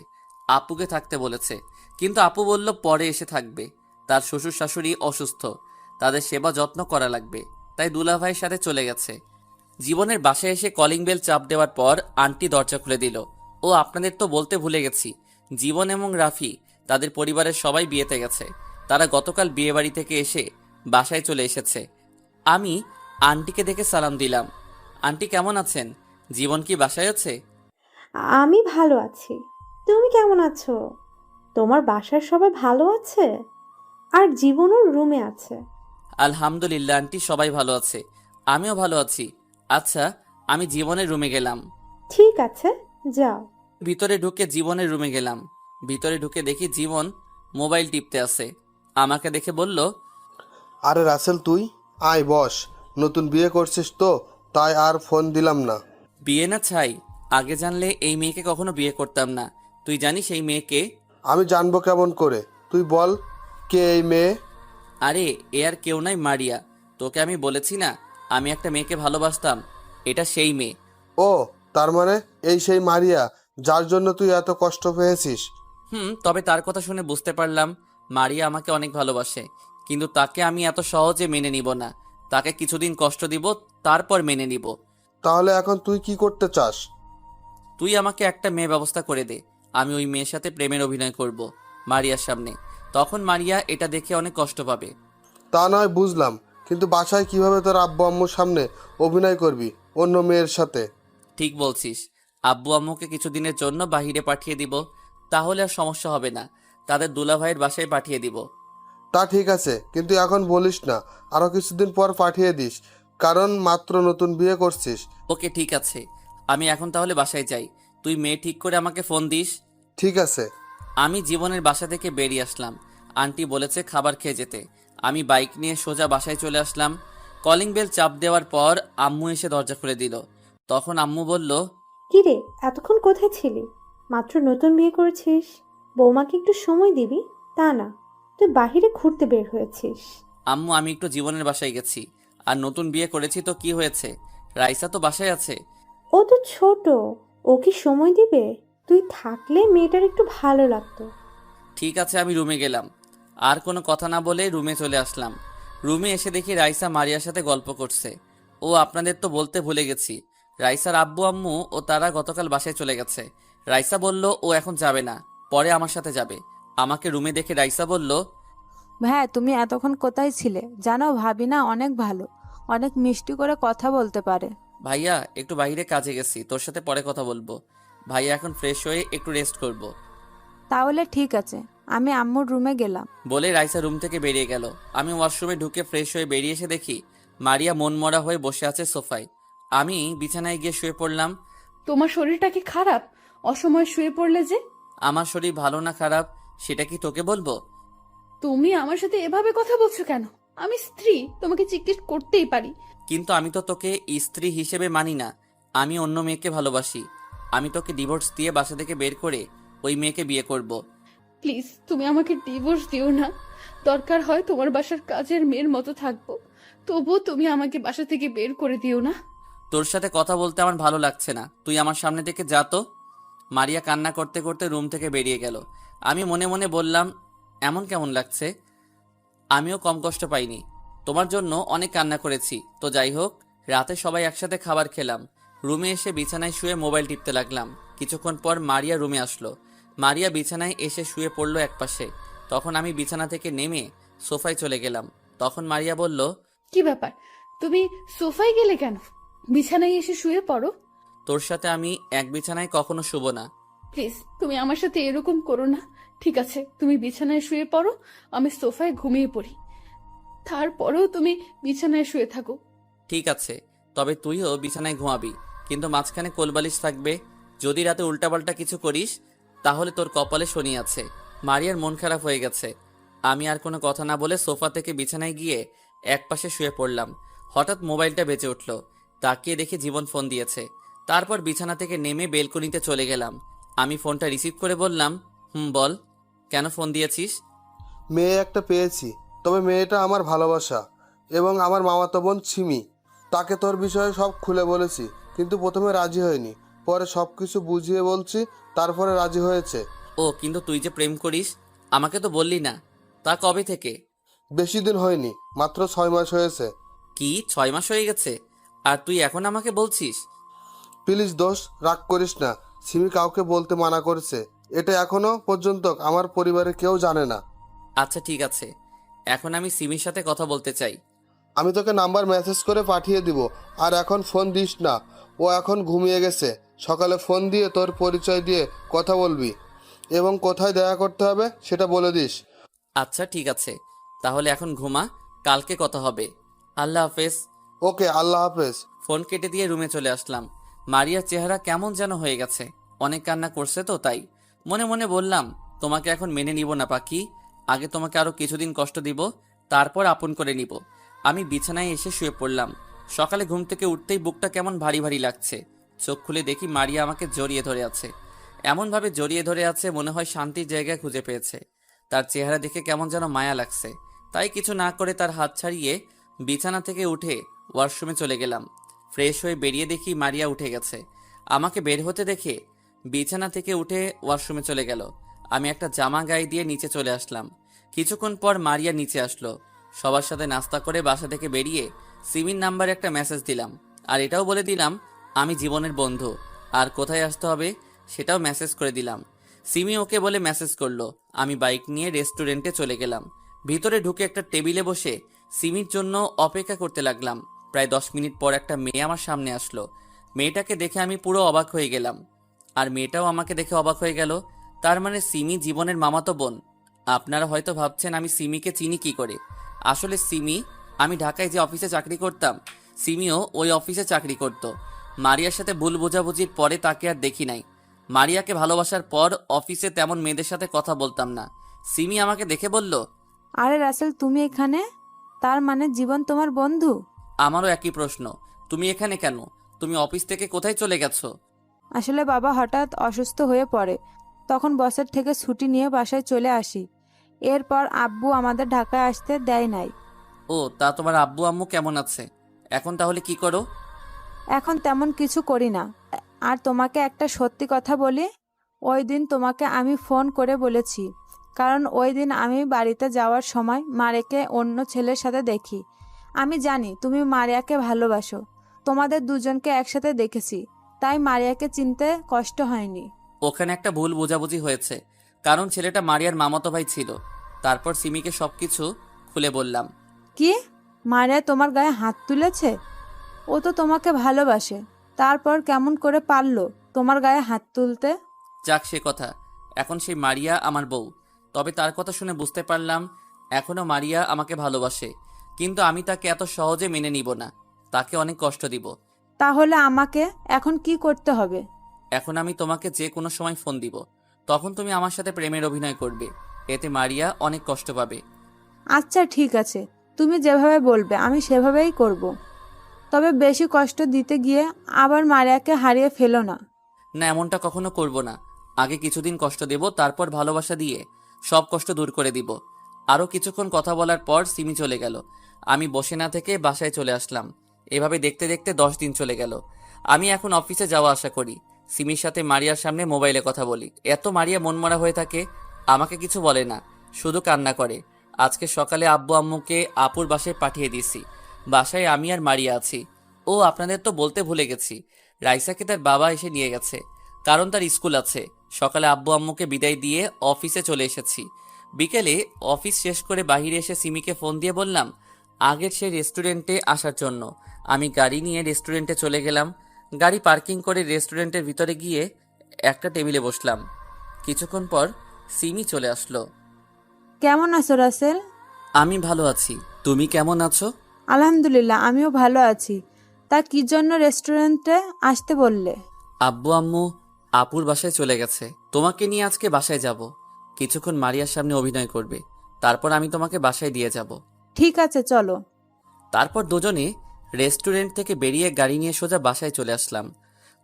আপুকে থাকতে বলেছে, কিন্তু আপু বলল পরে এসে থাকবে। তার শ্বশুর শাশুড়ি অসুস্থ, তাদের সেবা যত্ন করা লাগবে, তাই দুলাভাইয়ের সাথে চলে গেছে। জীবনের বাসায় এসে কলিং বেল চাপ দেওয়ার পর আন্টি দরজা খুলে দিল। ও আপনাদের তো বলতে ভুলে গেছি, জীবন এবং রাফি তাদের পরিবারের সবাই বিয়েতে গেছে। তারা গতকাল বিয়ে বাড়ি থেকে এসে বাসায় চলে এসেছে। আমি আন্টিকে দেখে সালাম দিলাম। আন্টি কেমন আছেন? জীবন কি বাসায় আছে? আমি ভালো আছি, তুমি কেমন আছো? তোমার বাসার সবাই ভালো আছে? আর জীবনও রুমে আছে। আলহামদুলিল্লাহ আন্টি, সবাই ভালো আছে, আমিও ভালো আছি। আচ্ছা, আমি জীবনের রুমে গেলাম। ঠিক আছে, যাও। ভিতরে ঢুকে জীবনের রুমে গেলাম। ভিতরে ঢুকে দেখি জীবন মোবাইল টিপতে আছে। আমাকে দেখে বলল, আরে রাসেল, তুই আয় বস। নতুন বিয়ে করছিস তো, তাই আর ফোন দিলাম না। বিয়ে না ছাই, আগে জানলে এই মেয়েকে কখনো বিয়ে করতাম না। তুই জানিস এই মেয়েকে? আমি জানবো কেমন করে? তুই বল, কে এই মেয়ে? আরে এ আর কেউ নাই, মারিয়া। তোকে আমি বলেছি না আমি একটা মেয়েকে ভালোবাসতাম, এটা সেই মেয়ে। ও, তার মানে এই সেই মারিয়া যার জন্য তুই এত কষ্ট পেয়েছিস? তবে তার কথা শুনে বুঝতে পারলাম মারিয়া আমাকে অনেক ভালোবাসে, কিন্তু তাকে আমি এত সহজে মেনে নিব না। তাকে কিছুদিন কষ্ট দিব, তারপর মেনে নিব। তাহলে এখন তুই কি করতে চাস? তুই আমাকে একটা মেয়ে ব্যবস্থা করে দে, আমি ওই মেয়ের সাথে প্রেমের অভিনয় করব মারিয়ার সামনে। তখন মারিয়া এটা দেখে অনেক কষ্ট পাবে। তা নয় বুঝলাম, কিন্তু বাসায় কিভাবে তোর আব্বু আম্মুর সামনে অভিনয় করবি অন্য মেয়ের সাথে? ঠিক বলছিস, আব্বু আম্মুকে কিছুদিনের জন্য বাহিরে পাঠিয়ে দিব, তাহলে আর সমস্যা হবে না। তাদের দুলাভাইয়ের বাসায় পাঠিয়ে দিব। তা ঠিক আছে, কিন্তু এখন বলিস না, আরো কিছুদিন পর পাঠিয়ে দিস, কারণ মাত্র নতুন বিয়ে করছিস। ওকে ঠিক আছে, আমি এখন তাহলে বাসায় যাই। তুই মেয়ে ঠিক করে আমাকে ফোন দিস। ঠিক আছে। আমি জীবনের বাসা থেকে বেরিয়ে আসলাম। আন্টি বলেছে খাবার খেয়ে যেতে। আমি বাইক নিয়ে সোজা বাসায় চলে আসলাম। কলিং বেল চাপ দেওয়ার পর আম্মু এসে দরজা খুলে দিল। তখন আম্মু বলল, কি রে, এতক্ষণ কোথায় ছিলি? মাত্র নতুন বিয়ে করেছিস, বৌমাকে একটু সময় দিবি, তা না তুই বাহিরে ঘুরতে বের হয়েছিস। আম্মু আমি একটু জীবনের বাসায় গেছি। আর নতুন বিয়ে করেছি তো কি হয়েছে, রাইসা তো বাসায় আছে। ও তো ছোট, ও কি সময় দিবে? তুই থাকলে মেয়েটার একটু ভালো লাগতো। ঠিক আছে, আমি রুমে গেলাম। আর কোনো কথা না বলে রুমে চলে আসলাম। রুমে এসে দেখি রাইসা মারিয়ার সাথে গল্প করছে। ও আপনাদের তো বলতে ভুলে গেছি, রাইসার আব্বু আম্মু ও তারা গতকাল বাসায় চলে গেছে। রাইসা বলল ও এখন যাবে না, পরে আমার সাথে যাবে। আমাকে রুমে দেখে রাইসা বলল, ভাইয়া তুমি এতক্ষণ কোথায় ছিলে? জানো ভাবি না অনেক ভালো, অনেক মিষ্টি করে কথা বলতে পারে। ভাইয়া একটু বাইরে কাজে গেছি, তোর সাথে পরে কথা বলবো। ভাইয়া এখন ফ্রেশ হয়ে একটু রেস্ট করব। তাহলে ঠিক আছে, আমি আম্মুর রুমে গেলাম। বলে রাইসা রুম থেকে বেরিয়ে গেল। আমি ওয়াশরুমে ঢুকে ফ্রেশ হয়ে বেরিয়ে এসে দেখি মারিয়া মনমরা হয়ে বসে আছে সোফায়। আমি বিছানায় গিয়ে শুয়ে পড়লাম। তোমার শরীরটা কি খারাপ? অসময়ে শুয়ে পড়লে যে? আমার শরীর ভালো না খারাপ সেটা কি তোকে বলবো? তুমি আমার সাথে এভাবে কথা বলছো কেন? আমি স্ত্রী, তোমাকে জিজ্ঞেস করতেই পারি। কিন্তু আমি তো তোকে স্ত্রী হিসেবে মানি না, আমি অন্য মেয়েকে ভালোবাসি। আমি তোকে ডিভোর্স দিয়ে বাসা থেকে বের করে ওই মেয়েকে বিয়ে করব। প্লিজ তুমি আমাকে ডিভোর্স দিও না। দরকার হয় তোমার বাসার কাজের মেয়ের মতো থাকবো, তবুও তুমি আমাকে বাসা থেকে বের করে দিও না। তোর সাথে কথা বলতে আমার ভালো লাগছে না, তুই আমার সামনে থেকে যা তো। মারিয়া কান্না করতে করতে রুম থেকে বেরিয়ে গেল। আমি মনে মনে বললাম, এমন কেমন লাগছে? আমিও কম কষ্ট পাইনি, তোমার জন্য অনেক কান্না করেছি। তো যাই হোক, রাতে সবাই একসাথে খাবার খেলাম। রুমে এসে বিছানায় শুয়ে মোবাইল টিপতে লাগলাম। কিছুক্ষণ পর মারিয়া রুমে আসলো। মারিয়া বিছানায় এসে শুয়ে পড়লো একপাশে। তখন আমি বিছানা থেকে নেমে সোফায় চলে গেলাম। তখন মারিয়া বলল, কি ব্যাপার, তুমি সোফায় গেলে কেন? বিছানায় এসে শুয়ে পড়ো। তোর সাথে আমি এক বিছানায় কখনো শুব না। প্লিজ তুমি আমার সাথে এরকম করো না। ঠিক আছে, তুমি বিছানায় শুয়ে পড়ো, আমি সোফায় ঘুমিয়ে পড়ি। তারপরেও তুমি বিছানায় শুয়ে থাকো। ঠিক আছে, তবে তুইও বিছানায় ঘুমাবি, কিন্তু মাঝখানে কোলবালিশ থাকবে। যদি রাতে উল্টাপাল্টা কিছু করিস তাহলে তোর কপালে শনি আছে। মারিয়ার মন খারাপ হয়ে গেছে। আমি আর কোনো কথা না বলে সোফা থেকে বিছানায় গিয়ে একপাশে শুয়ে পড়লাম। হঠাৎ মোবাইলটা বেজে উঠল। তাকিয়ে দেখি জীবন ফোন দিয়েছে। তারপর বিছানা থেকে নেমে বেলকনিতে চলে গেলাম। আমি ফোনটা রিসিভ করে বললাম, বল, কেন ফোন দিয়েছিস? মেয়ে একটা পেয়েছি, তবে মেয়েটা আমার ভালোবাসা এবং আমার মামাতো বোন সিমি। তাকে তোর বিষয়ে সব খুলে বলেছি, কিন্তু প্রথমে রাজি হয়নি। পরে সব কিছু বুঝিয়ে বলছি, তারপরে রাজি হয়েছে। ও, কিন্তু তুই যে প্রেম করিস আমাকে তো বললি না। তা কবে থেকে? বেশি দিন হয়নি, মাত্র 6 মাস হয়েছে। কি 6 মাস হয়ে গেছে আর তুই এখন আমাকে বলছিস? প্লিজ দোষ, রাগ করিস না। সিমি কাউকে বলতে মানা করেছে। এটা এখনো পর্যন্ত আমার পরিবারের কেউ জানে না। আচ্ছা ঠিক আছে, এখন আমি সিমির সাথে কথা বলতে চাই। আমি তোকে নাম্বার মেসেজ করে পাঠিয়ে দিব, আর এখন ফোন দিস না। ও এখন ঘুমিয়ে গেছে। সকালে ফোন দিয়ে তোর পরিচয় দিয়ে কথা বলবি এবং কোথায় দেখা করতে হবে সেটা বলে দিস। আচ্ছা ঠিক আছে, তাহলে এখন ঘুমা, কালকে কথা হবে। আল্লাহ হাফেজ। ওকে, আল্লাহ হাফেজ। ফোন কেটে দিয়ে রুমে চলে আসলাম। মারিয়ার চেহারা কেমন যেন হয়ে গেছে। অনেক কান্না করছে তো তাই। মনে মনে বললাম, তোমাকে এখন মেনে নিব না পাখি। আগে তোমাকে আরো কিছুদিন কষ্ট দিব, তারপর আপন করে নিব। আমি বিছানায় এসে শুয়ে পড়লাম। সকালে ঘুম থেকে উঠতেই বুকটা কেমন ভারী ভারী লাগছে। চোখ খুলে দেখি মারিয়া আমাকে জড়িয়ে ধরে আছে। এমনভাবে জড়িয়ে ধরে আছে মনে হয় শান্তির জায়গা খুঁজে পেয়েছে। তার চেহারা দেখে কেমন যেন মায়া লাগছে। তাই কিছু না করে তার হাত ছাড়িয়ে বিছানা থেকে উঠে ওয়াশরুমে চলে গেলাম। ফ্রেশ হয়ে বেরিয়ে দেখি মারিয়া উঠে গেছে। আমাকে বের হতে দেখে বিছানা থেকে উঠে ওয়াশরুমে চলে গেল। আমি একটা জামা গায়ে দিয়ে নিচে চলে আসলাম। কিছুক্ষণ পর মারিয়া নিচে আসলো। সবার সাথে নাস্তা করে বাসা থেকে বেরিয়ে সিমির নাম্বারে একটা মেসেজ দিলাম, আর এটাও বলে দিলাম আমি জীবনের বন্ধু, আর কোথায় আসতে হবে সেটাও মেসেজ করে দিলাম। সিমি ওকে বলে মেসেজ করলো। আমি বাইক নিয়ে রেস্টুরেন্টে চলে গেলাম। ভিতরে ঢুকে একটা টেবিলে বসে সিমির জন্য অপেক্ষা করতে লাগলাম। প্রায় 10 মিনিট পর একটা মেয়ে আমার সামনে আসলো। মেয়েটাকে দেখে আমি পুরো অবাক হয়ে গেলাম, আর মেয়েটাও আমাকে দেখে অবাক হয়ে গেল। তার মানে সিমি জীবনের মামাতো বোন। আপনারা হয়তো ভাবছেন আমি সিমিকে চিনি কি করে। আসলে সিমি, আমি ঢাকায় যে অফিসে চাকরি করতাম, সিমিও ওই অফিসে চাকরি করত। মারিয়ার সাথে ভুল বোঝাবুঝির পরে তাকে আর দেখি নাই। মারিয়াকে ভালোবাসার পর অফিসে তেমন মেয়েদের সাথে কথা বলতাম না। সিমি আমাকে দেখে বলল, আরে রাসেল, তুমি এখানে? তার মানে জীবন তোমার বন্ধু? আমারও একই প্রশ্ন, তুমি এখানে কেন? তুমি অফিস থেকে কোথায় চলে গেছো? আসলে বাবা হঠাৎ অসুস্থ হয়ে পড়ে, তখন বসের থেকে ছুটি নিয়ে বাসায় চলে আসি। এরপর আব্বু আমাদের ঢাকায় আসতে দেয় নাই। ও, তা তোমার আব্বু আম্মু কেমন আছে? এখন তাহলে কি করো? এখন তেমন কিছু করি না। আর তোমাকে একটা সত্যি কথা বলি, ওই দিন তোমাকে আমি ফোন করে বলেছি, কারণ ওই দিন আমি বাড়িতে যাওয়ার সময় মারিয়াকে অন্য ছেলের সাথে দেখি। আমি জানি তুমি মারিয়াকে ভালোবাসো, তোমাদের দুজনকে একসাথে দেখেছি, তাই মারিয়াকে চিনতে কষ্ট হয়নি। ওখানে একটা ভুল বোঝাবুঝি হয়েছে, কারণ ছেলেটা মারিয়ার মামাতো ভাই ছিল। তারপর সিমিকে সবকিছু খুলে বললাম। কি? মারিয়া তোমার গায়ে হাত তুলেছে? ও তো তোমাকে ভালোবাসে, তারপর কেমন করে পারলো তোমার গায়ে হাত তুলতে? যাক সে কথা, এখন সেই মারিয়া আমার বউ। তবে তার কথা শুনে বুঝতে পারলাম এখনো মারিয়া আমাকে ভালোবাসে, কিন্তু আমি তাকে এত সহজে মেনে নিব না। তাকে অনেক কষ্ট দিব। তাহলে আমাকে এখন কি করতে হবে? এখন আমি তোমাকে যে কোনো সময় ফোন দিব, তখন তুমি আমার সাথে প্রেমের অভিনয় করবে। এতে মারিয়া অনেক কষ্ট পাবে। আচ্ছা ঠিক আছে, তুমি যেভাবে বলবে আমি সেভাবেই করব। তবে বেশি কষ্ট দিতে গিয়ে আবার মারিয়াকে হারিয়ে ফেলো না। না, এমনটা কখনো করব না। আগে কিছুদিন কষ্ট দেব, তারপর ভালোবাসা দিয়ে সব কষ্ট দূর করে দিব। আরও কিছুক্ষণ কথা বলার পর সিমি চলে গেল। আমি বসে না থেকে বাসায় চলে আসলাম। এভাবে দেখতে দেখতে 10 দিন চলে গেল। আমি এখন অফিসে যাওয়া আসা করি। সিমির সাথে মারিয়ার সামনে মোবাইলে কথা বলি। এত মারিয়া মনমরা হয়ে থাকে, আমাকে কিছু বলে না, শুধু কান্না করে। আজকে সকালে আব্বু আম্মুকে আপুর বাসায় পাঠিয়ে দিছি। বাসায় আমি আর মারিয়া আছি। ও, আপনাদের তো বলতে ভুলে গেছি, রাইসাকে তার বাবা এসে নিয়ে গেছে, কারণ তার স্কুল আছে। সকালে আব্বু আম্মুকে বিদায় দিয়ে অফিসে চলে এসেছি। বিকেলে অফিস শেষ করে বাইরে এসে সিমিকে ফোন দিয়ে বললাম আগের সেই রেস্টুরেন্টে আসার জন্য। আমি গাড়ি নিয়ে রেস্টুরেন্টে চলে গেলাম। গাড়ি পার্কিং করে রেস্টুরেন্টের ভিতরে গিয়ে একটা টেবিলে বসলাম। কিছুক্ষণ পর সিমি চলে আসলো। কেমন আছো রাসেল? আমি ভালো আছি, তুমি কেমন আছো? আলহামদুলিল্লাহ, আমিও ভালো আছি। তা কি জন্য রেস্টুরেন্টে আসতে বললে? আব্বু আম্মু আপুর বাসায় চলে গেছে, তোমাকে নিয়ে আজকে বাসায় যাব। কিছুক্ষণ মারিয়ার সামনে অভিনয় করবে, তারপর আমি তোমাকে বাসায় দিয়ে যাব। ঠিক আছে, চলো। তারপর দুজনে রেস্টুরেন্ট থেকে বেরিয়ে গাড়ি নিয়ে সোজা বাসায় চলে আসলাম।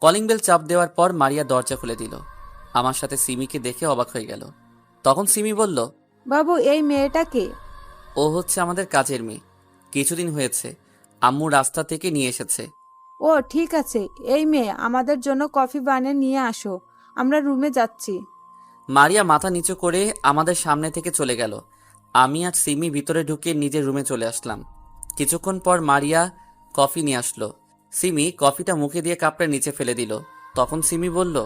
কলিং বেল চাপ দেওয়ার পর মারিয়া দরজা খুলে দিল। আমার সাথে সিমিকে দেখে অবাক হয়ে গেল। তখন সিমি বলল, বাবু, এই মেয়েটা কে? ও হচ্ছে আমাদের কাজের মেয়ে, কিছুদিন হয়েছে আম্মু রাস্তা থেকে নিয়ে এসেছে। ও ঠিক আছে, এই মেয়ে আমাদের জন্য কফি বানিয়ে নিয়ে আসো, আমরা রুমে যাচ্ছি। মারিয়া মাথা নিচু করে আমাদের সামনে থেকে চলে গেল। আমি আর সিমি ভিতরে ঢুকে নিজের রুমে চলে আসলাম। কিছুক্ষণ পর মারিয়া কফি নিয়ে আসলো। সিমি কফিটা মুখে দিয়ে কাপড়ে নিচে ফেলে দিল। তখন সিমি বলল,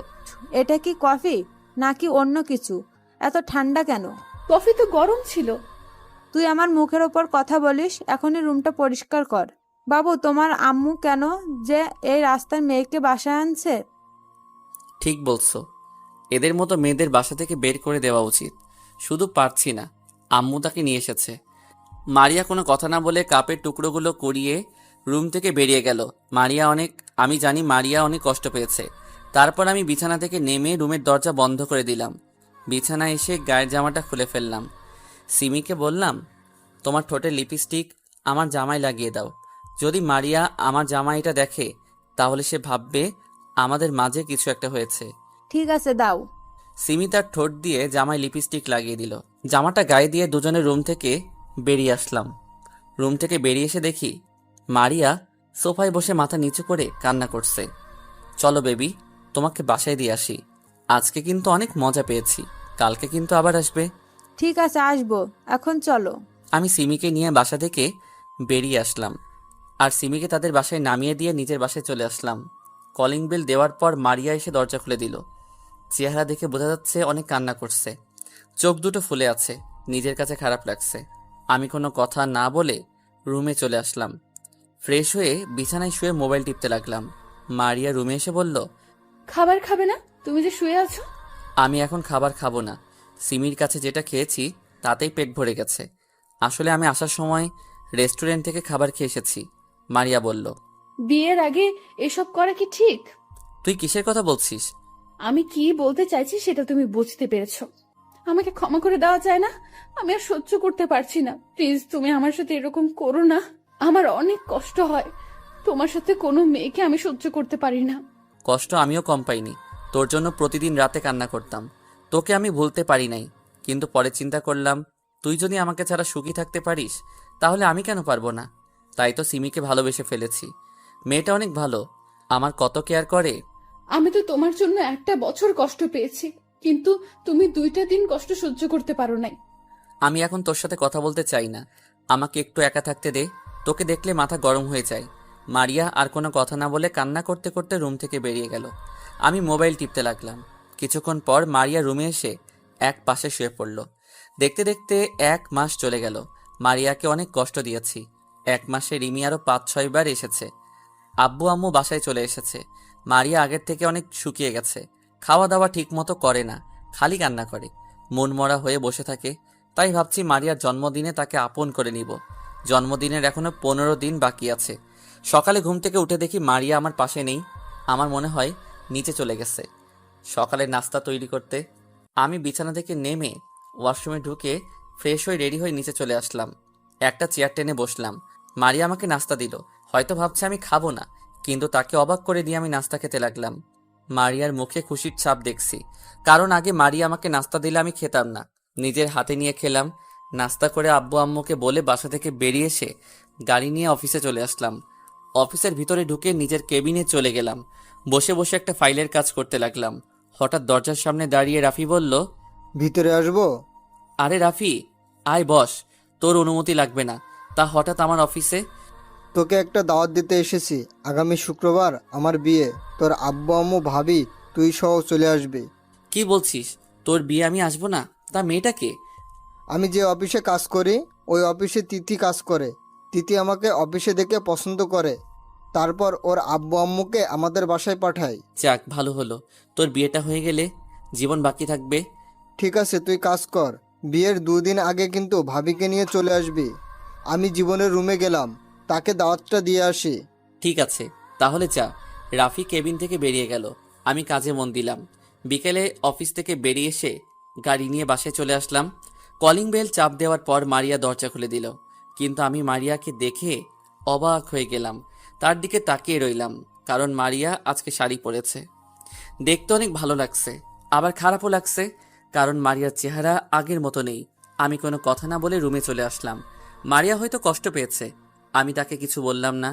এটা কি কফি নাকি অন্য কিছু? এত ঠান্ডা কেন? কফি তো গরম ছিল। তুই আমার মুখের ওপর কথা বলিস, এখনই রুমটা পরিষ্কার কর। বাবু, তোমার আম্মু কেন যে এই রাস্তার মেয়েকে বাসায় আনছে? ঠিক বলছো, এদের মতো মেয়েদের বাসা থেকে বের করে দেওয়া উচিত। শুধু পারছি না, আম্মু তাকে নিয়ে এসেছে। মারিয়া কোনো কথা না বলে কাপের টুকরোগুলো কুড়িয়ে রুম থেকে বেরিয়ে গেল। আমি জানি মারিয়া অনেক কষ্ট পেয়েছে। তারপর আমি বিছানা থেকে নেমে রুমের দরজা বন্ধ করে দিলাম। বিছানায় এসে গায়ের জামাটা খুলে ফেললাম। সিমিকে বললাম, তোমার ঠোঁটের লিপস্টিক আমার জামায় লাগিয়ে দাও। যদি মারিয়া আমার জামাইটা দেখে তাহলে সে ভাববে আমাদের মাঝে কিছু একটা হয়েছে। ঠিক আছে, দাও। সিমি তার ঠোঁট দিয়ে জামায় লিপস্টিক লাগিয়ে দিল। জামাটা গায়ে দিয়ে দুজনে রুম থেকে বেরিয়ে আসলাম। রুম থেকে বেরিয়ে এসে দেখি মারিয়া সোফায় বসে মাথা নিচু করে কান্না করছে। চলো বেবি, তোমাকে বাসায় দিয়ে আসি। আজকে কিন্তু অনেক মজা পেয়েছি, কালকে কিন্তু আবার আসবে। ঠিক আছে, আসবো। এখন চলো। আমি সিমিকে নিয়ে বাসা থেকে বেরিয়ে আসলাম আর সিমিকে তাদের বাসায় নামিয়ে দিয়ে নিজের বাসায় চলে আসলাম। কলিং বেল দেওয়ার পর মারিয়া এসে দরজা খুলে দিল। চেহারা দেখে বোঝা যাচ্ছে অনেক কান্না করছে, চোখ দুটো ফুলে আছে। নিজের কাছে খারাপ লাগছে। আমি কোনো কথা না বলে রুমে চলে আসলাম। ফ্রেশ হয়ে বিছানায় শুয়ে মোবাইল টিপতে লাগলাম। মারিয়া রুমে এসে বলল, খাবার খাবে না? তুমি যে শুয়ে আছো। আমি এখন খাবার খাবো না, সিমির কাছে যেটা খেয়েছি তাতেই পেট ভরে গেছে। আসলে আমি আসার সময় রেস্টুরেন্ট থেকে খাবার খেয়ে এসেছি। মারিয়া বলল, বিয়ের আগে এসব করা কি ঠিক? তুই কিসের কথা বলছিস? আমি কি বলতে চাইছি সেটা তুমি বুঝতে পেরেছো। আমাকে ক্ষমা করে দেওয়া যায় না? আমি আর সহ্য করতে পারছি না। প্লিজ, তুমি আমার সাথে এরকম করো না। আমার অনেক কষ্ট হয়। তোমার সাথে কোনো মেয়েকে আমি সহ্য করতে পারি না। কষ্ট আমিও কম পাইনি। তোর জন্য প্রতিদিন রাতে কান্না করতাম, তোকে আমি ভুলতে পারি নাই। কিন্তু পরে চিন্তা করলাম, তুই যদি আমাকে ছাড়া সুখী থাকতে পারিস তাহলে আমি কেন পারবো না। তাই তো সিমিকে ভালোবেসে ফেলেছি। মেয়েটা অনেক ভালো, আমার কত কেয়ার করে। আমি তো তোমার জন্য একটা বছর কষ্ট পেয়েছি, কিন্তু তুমি 2টা দিন কষ্ট সহ্য করতে পারো নাই। আমি এখন তোর সাথে কথা বলতে চাই না, আমাকে একটু একা থাকতে দে। তোকে দেখলে মাথা গরম হয়ে যায়। মারিয়া আর কোনো কথা না বলে কান্না করতে করতে রুম থেকে বেরিয়ে গেল। আমি মোবাইল টিপতে লাগলাম। কিছুক্ষণ পর মারিয়া রুমে এসে এক পাশে শুয়ে পড়ল। দেখতে দেখতে 1 মাস চলে গেল। মারিয়াকে অনেক কষ্ট দিয়েছি। 1 মাসে রিমি আরও 5-6 বার এসেছে। আব্বু আম্মু বাসায় চলে এসেছে। মারিয়া আগের থেকে অনেক শুকিয়ে গেছে। খাওয়া দাওয়া ঠিক মতো করে না, খালি কান্না করে, মনমরা হয়ে বসে থাকে। তাই ভাবছি মারিয়ার জন্মদিনে তাকে আপন করে নিব। জন্মদিনের এখনো 15 দিন বাকি আছে। সকালে ঘুম থেকে উঠে দেখি মারিয়া আমার পাশে নেই। আমার মনে হয় নিচে চলে গেছে সকালে নাস্তা তৈরি করতে। আমি বিছানা থেকে নেমে ওয়াশরুমে ঢুকে ফ্রেশ হয়ে রেডি হয়ে নিচে চলে আসলাম। একটা চেয়ার টেনে বসলাম। মারিয়া আমাকে নাস্তা দিল। হয়তো ভাবছে আমি খাবো না, কিন্তু তাকে অবাক করে দিয়ে আমি নাস্তা খেতে লাগলাম। মারিয়ার মুখে খুশির ছাপ দেখছি, কারণ আগে মারিয়া আমাকে নাস্তা দিলে আমি খেতাম না, নিজের হাতে নিয়ে খেলাম। নাস্তা করে আব্বু আম্মুকে বলে বাসা থেকে বেরিয়ে এসে গাড়ি নিয়ে অফিসে চলে আসলাম। অফিসের ভিতরে ঢুকে নিজের কেবিনে চলে গেলাম। বসে বসে একটা ফাইলের কাজ করতে লাগলাম। হঠাৎ দরজার সামনে দাঁড়িয়ে রাফি বলল, ভিতরে আসবো? আরে রাফি, আয় বস, তোর অনুমতি লাগবে না। তা হঠাৎ আমার অফিসে? তোকে একটা দাওয়াত দিতে এসেছি। আগামী শুক্রবার আমার বিয়ে। তোর আব্বু আম্মু ভাবি তুই সহ চলে আসবি। কি বলছিস? তোর বিয়ে আমি আসবো না? তা মেয়েটা কে? আমি যে অফিসে কাজ করি ওই অফিসে তিথি কাজ করে। তিথি আমাকে অফিসে দেখে পছন্দ করে, তারপর ওর আব্বু আম্মুকে আমাদের বাসায় পাঠায়। যাক, ভালো হলো। তোর বিয়েটা হয়ে গেলে জীবন বাকি থাকবে। ঠিক আছে, তুই কাজ কর, বিয়ের 2 দিন আগে কিন্তু ভাবিকে নিয়ে চলে আসবি। আমি জীবনের রুমে গেলাম, তাকে দাওয়াতটা দিয়ে আসি। ঠিক আছে, তাহলে যা। রাফি কেবিন থেকে বেরিয়ে গেল। আমি কাজে মন দিলাম। বিকেলে অফিস থেকে বেরিয়ে এসে গাড়ি নিয়ে বাসায় চলে আসলাম। কলিং বেল চাপ দেওয়ার পর মারিয়া দরজা খুলে দিল, কিন্তু আমি মারিয়াকে দেখে অবাক হয়ে গেলাম। তার দিকে তাকিয়ে রইলাম, কারণ মারিয়া আজকে শাড়ি পরেছে। দেখতে অনেক ভালো লাগছে, আবার খারাপও লাগছে, কারণ মারিয়ার চেহারা আগের মতো নেই। আমি কোনো কথা না বলে রুমে চলে আসলাম। মারিয়া হয়তো কষ্ট পেয়েছে, আমি তাকে কিছু বললাম না।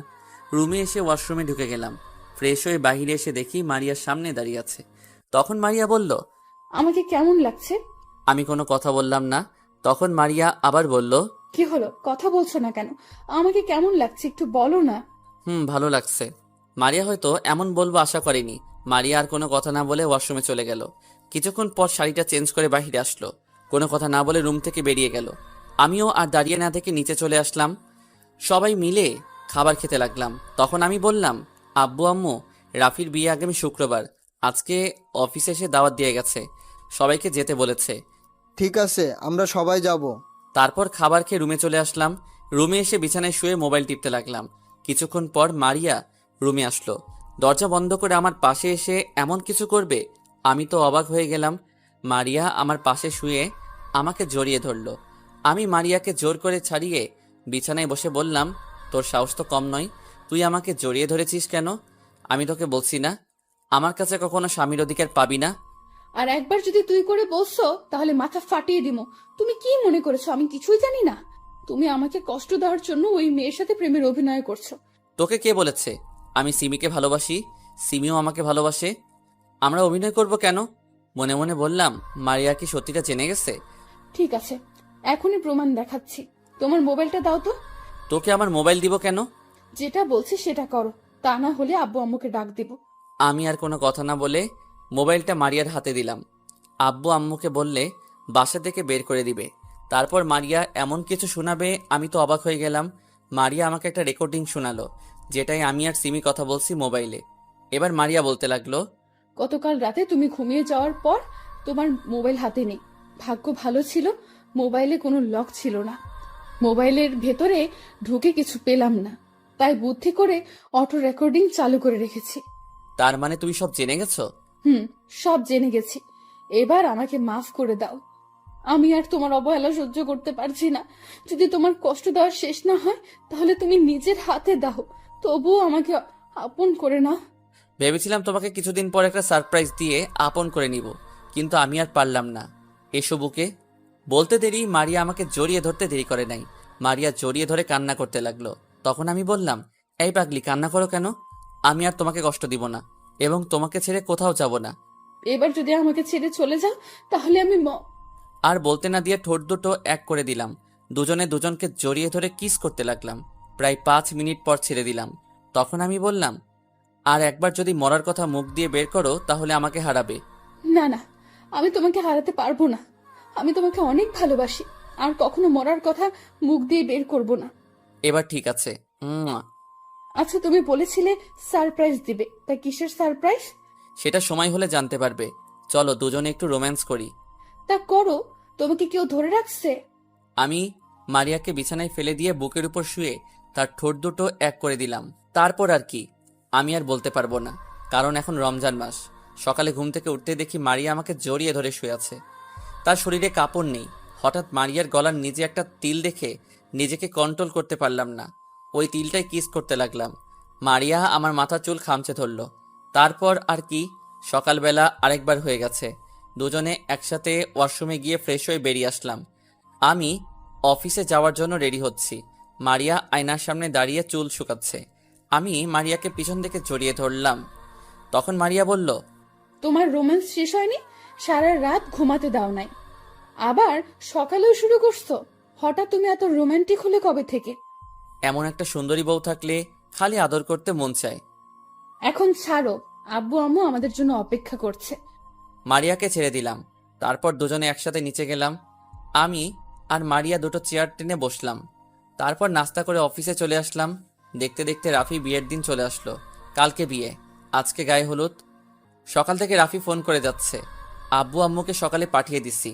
রুমে এসে ওয়াশরুমে ঢুকে গেলাম। ফ্রেশ হয়ে বাইরে এসে দেখি মারিয়ার সামনে দাঁড়িয়ে আছে। তখন মারিয়া বলল, আমাকে কেমন লাগছে? আমি কোনো কথা বললাম না। তখন মারিয়া আবার বলল, কি হলো, কথা বলছো না কেন? আমাকে কেমন লাগছে একটু বলো না। ভালো লাগছে। মারিয়া হয়তো এমন বলবো আশা করেনি। মারিয়া আর কোনো কথা না বলে ওয়াশরুমে চলে গেল। কিছুক্ষণ পর শাড়িটা চেঞ্জ করে বাইরে আসলো। কোনো কথা না বলে রুম থেকে বেরিয়ে গেল। আমিও আর দাঁড়িয়ে না থেকে নিচে চলে আসলাম। সবাই মিলে খাবার খেতে লাগলাম। তখন আমি বললাম, আব্বু আম্মু, রাফির বিয়ে আগামী শুক্রবার। আজকে অফিসে এসে দাওয়াত দিয়ে গেছে, সবাইকে যেতে বলেছে। ঠিক আছে, আমরা সবাই যাব। তারপর খাবার খেয়ে রুমে চলে আসলাম। রুমে এসে বিছানায় শুয়ে মোবাইল টিপতে লাগলাম। কিছুক্ষণ পর মারিয়া রুমে আসলো। দরজা বন্ধ করে আমার পাশে এসে এমন কিছু করবে, আমি তো অবাক হয়ে গেলাম। মারিয়া আমার পাশে শুয়ে আমাকে জড়িয়ে ধরলো। আমি মারিয়াকে জোর করে ছাড়িয়ে বিছানায় বসে বললাম, তোর সাহস তো কম নয়, তুই আমাকে জড়িয়ে ধরেছিস কেন? আমি তোকে বলছি না আমার কাছে কখনো স্বামীর অধিকার পাবি না? আর একবার যদি তুই করে বলছো তাহলে মাথা ফাটিয়ে দিমো। তুমি কি মনে করেছো আমি কিছুই জানি না? তুমি আমাকে কষ্ট দেওয়ার জন্য ওই মেয়ের সাথে প্রেমের অভিনয় করছো। তোকে কে বলেছে আমি সিমিকে ভালোবাসি? সিমিও আমাকে ভালোবাসে। আমরা অভিনয় করব কেন? মনে মনে বললাম, মারিয়া কি সত্যিটা জেনে গেছে? ঠিক আছে, এখনই প্রমাণ দেখাচ্ছি। তোমার মোবাইলটা দাও তো। তোকে আমার মোবাইল দিব কেন? যেটা বলছি সেটা করো, তা না হলে আব্বু আম্মুকে ডাক দিব। আমি আর কোনো কথা না বলে মোবাইলটা মারিয়ার হাতে দিলাম। আব্বু আম্মুকে বললে বাসা থেকে বের করে দিবে। তারপর মারিয়া এমন কিছু শোনাবে, আমি তো অবাক হয়ে গেলাম। মারিয়া আমাকে একটা রেকর্ডিং শোনালো, যেটাই আমি আর সিমি কথা বলছি মোবাইলে। এবার মারিয়া বলতে লাগলো, গতকাল রাতে তুমি ঘুমিয়ে যাওয়ার পর তোমার মোবাইল হাতে নেই। ভাগ্য ভালো ছিল মোবাইলে কোনো লক ছিল না। মোবাইলের ভেতরে ঢুকে কিছু পেলাম না, তাই বুদ্ধি করে অটো রেকর্ডিং চালু করে রেখেছি। তার মানে তুমি সব জেনে গেছো? সব জেনে গেছি। এবার আমাকে মাফ করে দাও। আমি আর তোমার অবহেলা সহ্য করতে পারছি না। যদি তোমার কষ্ট দেওয়ার শেষ না হয় তাহলে তুমি নিজের হাতে দাও, তবুও আমাকে আপন করে নাও। ভেবেছিলাম তোমাকে কিছুদিন পর একটা সারপ্রাইজ দিয়ে আপন করে নিব, কিন্তু আমি আর পারলাম না। এসো বুকে। বলতে দেরি মারিয়া আমাকে জড়িয়ে ধরতে দেরি করে নাই। মারিয়া জড়িয়ে ধরে কান্না করতে লাগলো। তখন আমি বললাম, এই পাগলি, কান্না করো কেন? আমি আর তোমাকে কষ্ট দিব না, এবং তোমাকে ছেড়ে কোথাও যাব না। এবার যদি আমাকে ছেড়ে চলে যাও তাহলে আমি আর বলতে না দিয়ে ঠোঁট দুটো এক করে দিলাম। দুজনে দুজনকে জড়িয়ে ধরে কিস করতে লাগলাম। প্রায় 5 মিনিট পর ছেড়ে দিলাম। তখন আমি বললাম, আর একবার যদি মরার কথা মুখ দিয়ে বের করো তাহলে আমাকে হারাবে। না না, আমি তোমাকে হারাতে পারবো না। আমি তোমাকে অনেক ভালোবাসি, আর কখনো মরার কথা মুখ দিয়ে বের করব না। এবার ঠিক আছে। আচ্ছা, তুমি বলেছিলে সারপ্রাইজ দিবে, তা কিসের সারপ্রাইজ? সেটা সময় হলে জানতে পারবে। চলো দুজনে একটু রোম্যান্স করি। তা করো। তোমাকে কেউ ধরে রাখছে? আমি মারিয়াকে বিছানায় ফেলে দিয়ে বুকের উপর শুয়ে তার ঠোঁট দুটো এক করে দিলাম। তারপর আর কি আমি আর বলতে পারবো না, কারণ এখন রমজান মাস। সকালে ঘুম থেকে উঠতে দেখি মারিয়া আমাকে জড়িয়ে ধরে শুয়ে আছে। তার শরীরে কাপড় নেই। হঠাৎ মারিয়ার গলার নিচে একটা তিল দেখে নিজেকে কন্ট্রোল করতে পারলাম না। ওই তিলটাই কিস করতে লাগলাম। মারিয়া আমার মাথা চুল খামচে ধরল। তারপর আর কি, সকালবেলা আরেকবার হয়ে গেছে। দুজনে একসাথে ওয়াশরুমে গিয়ে ফ্রেশ হয়ে বেরিয়ে আসলাম। আমি অফিসে যাওয়ার জন্য রেডি হচ্ছি। মারিয়া আয়নার সামনে দাঁড়িয়ে চুল শুকাচ্ছে। আমি মারিয়াকে পিছন থেকে জড়িয়ে ধরলাম। তখন মারিয়া বলল, তোমার রোম্যান্স শেষ হয়নি? সারা রাত ঘুমাতে দাও নাই, আবার সকালেও শুরু করছো। হঠাৎ তুমি এত রোমান্টিক হলে কবে থেকে? এমন একটা সুন্দরী বউ থাকলে খালি আদর করতে মন চায়। এখন ছাড়ো, আব্বু আম্মু আমাদের জন্য অপেক্ষা করছে। মারিয়াকে ছেড়ে দিলাম। তারপর দুজনে একসাথে নিচে গেলাম। আমি আর মারিয়া দুটো চেয়ার টেনে বসলাম। তারপর নাস্তা করে অফিসে চলে আসলাম। দেখতে দেখতে রাফি বিয়ের দিন চলে আসলো। কালকে বিয়ে, আজকে গায়ে হলুদ। সকাল থেকে রাফি ফোন করে যাচ্ছে। আব্বু আম্মুকে সকালে পাঠিয়ে দিছি।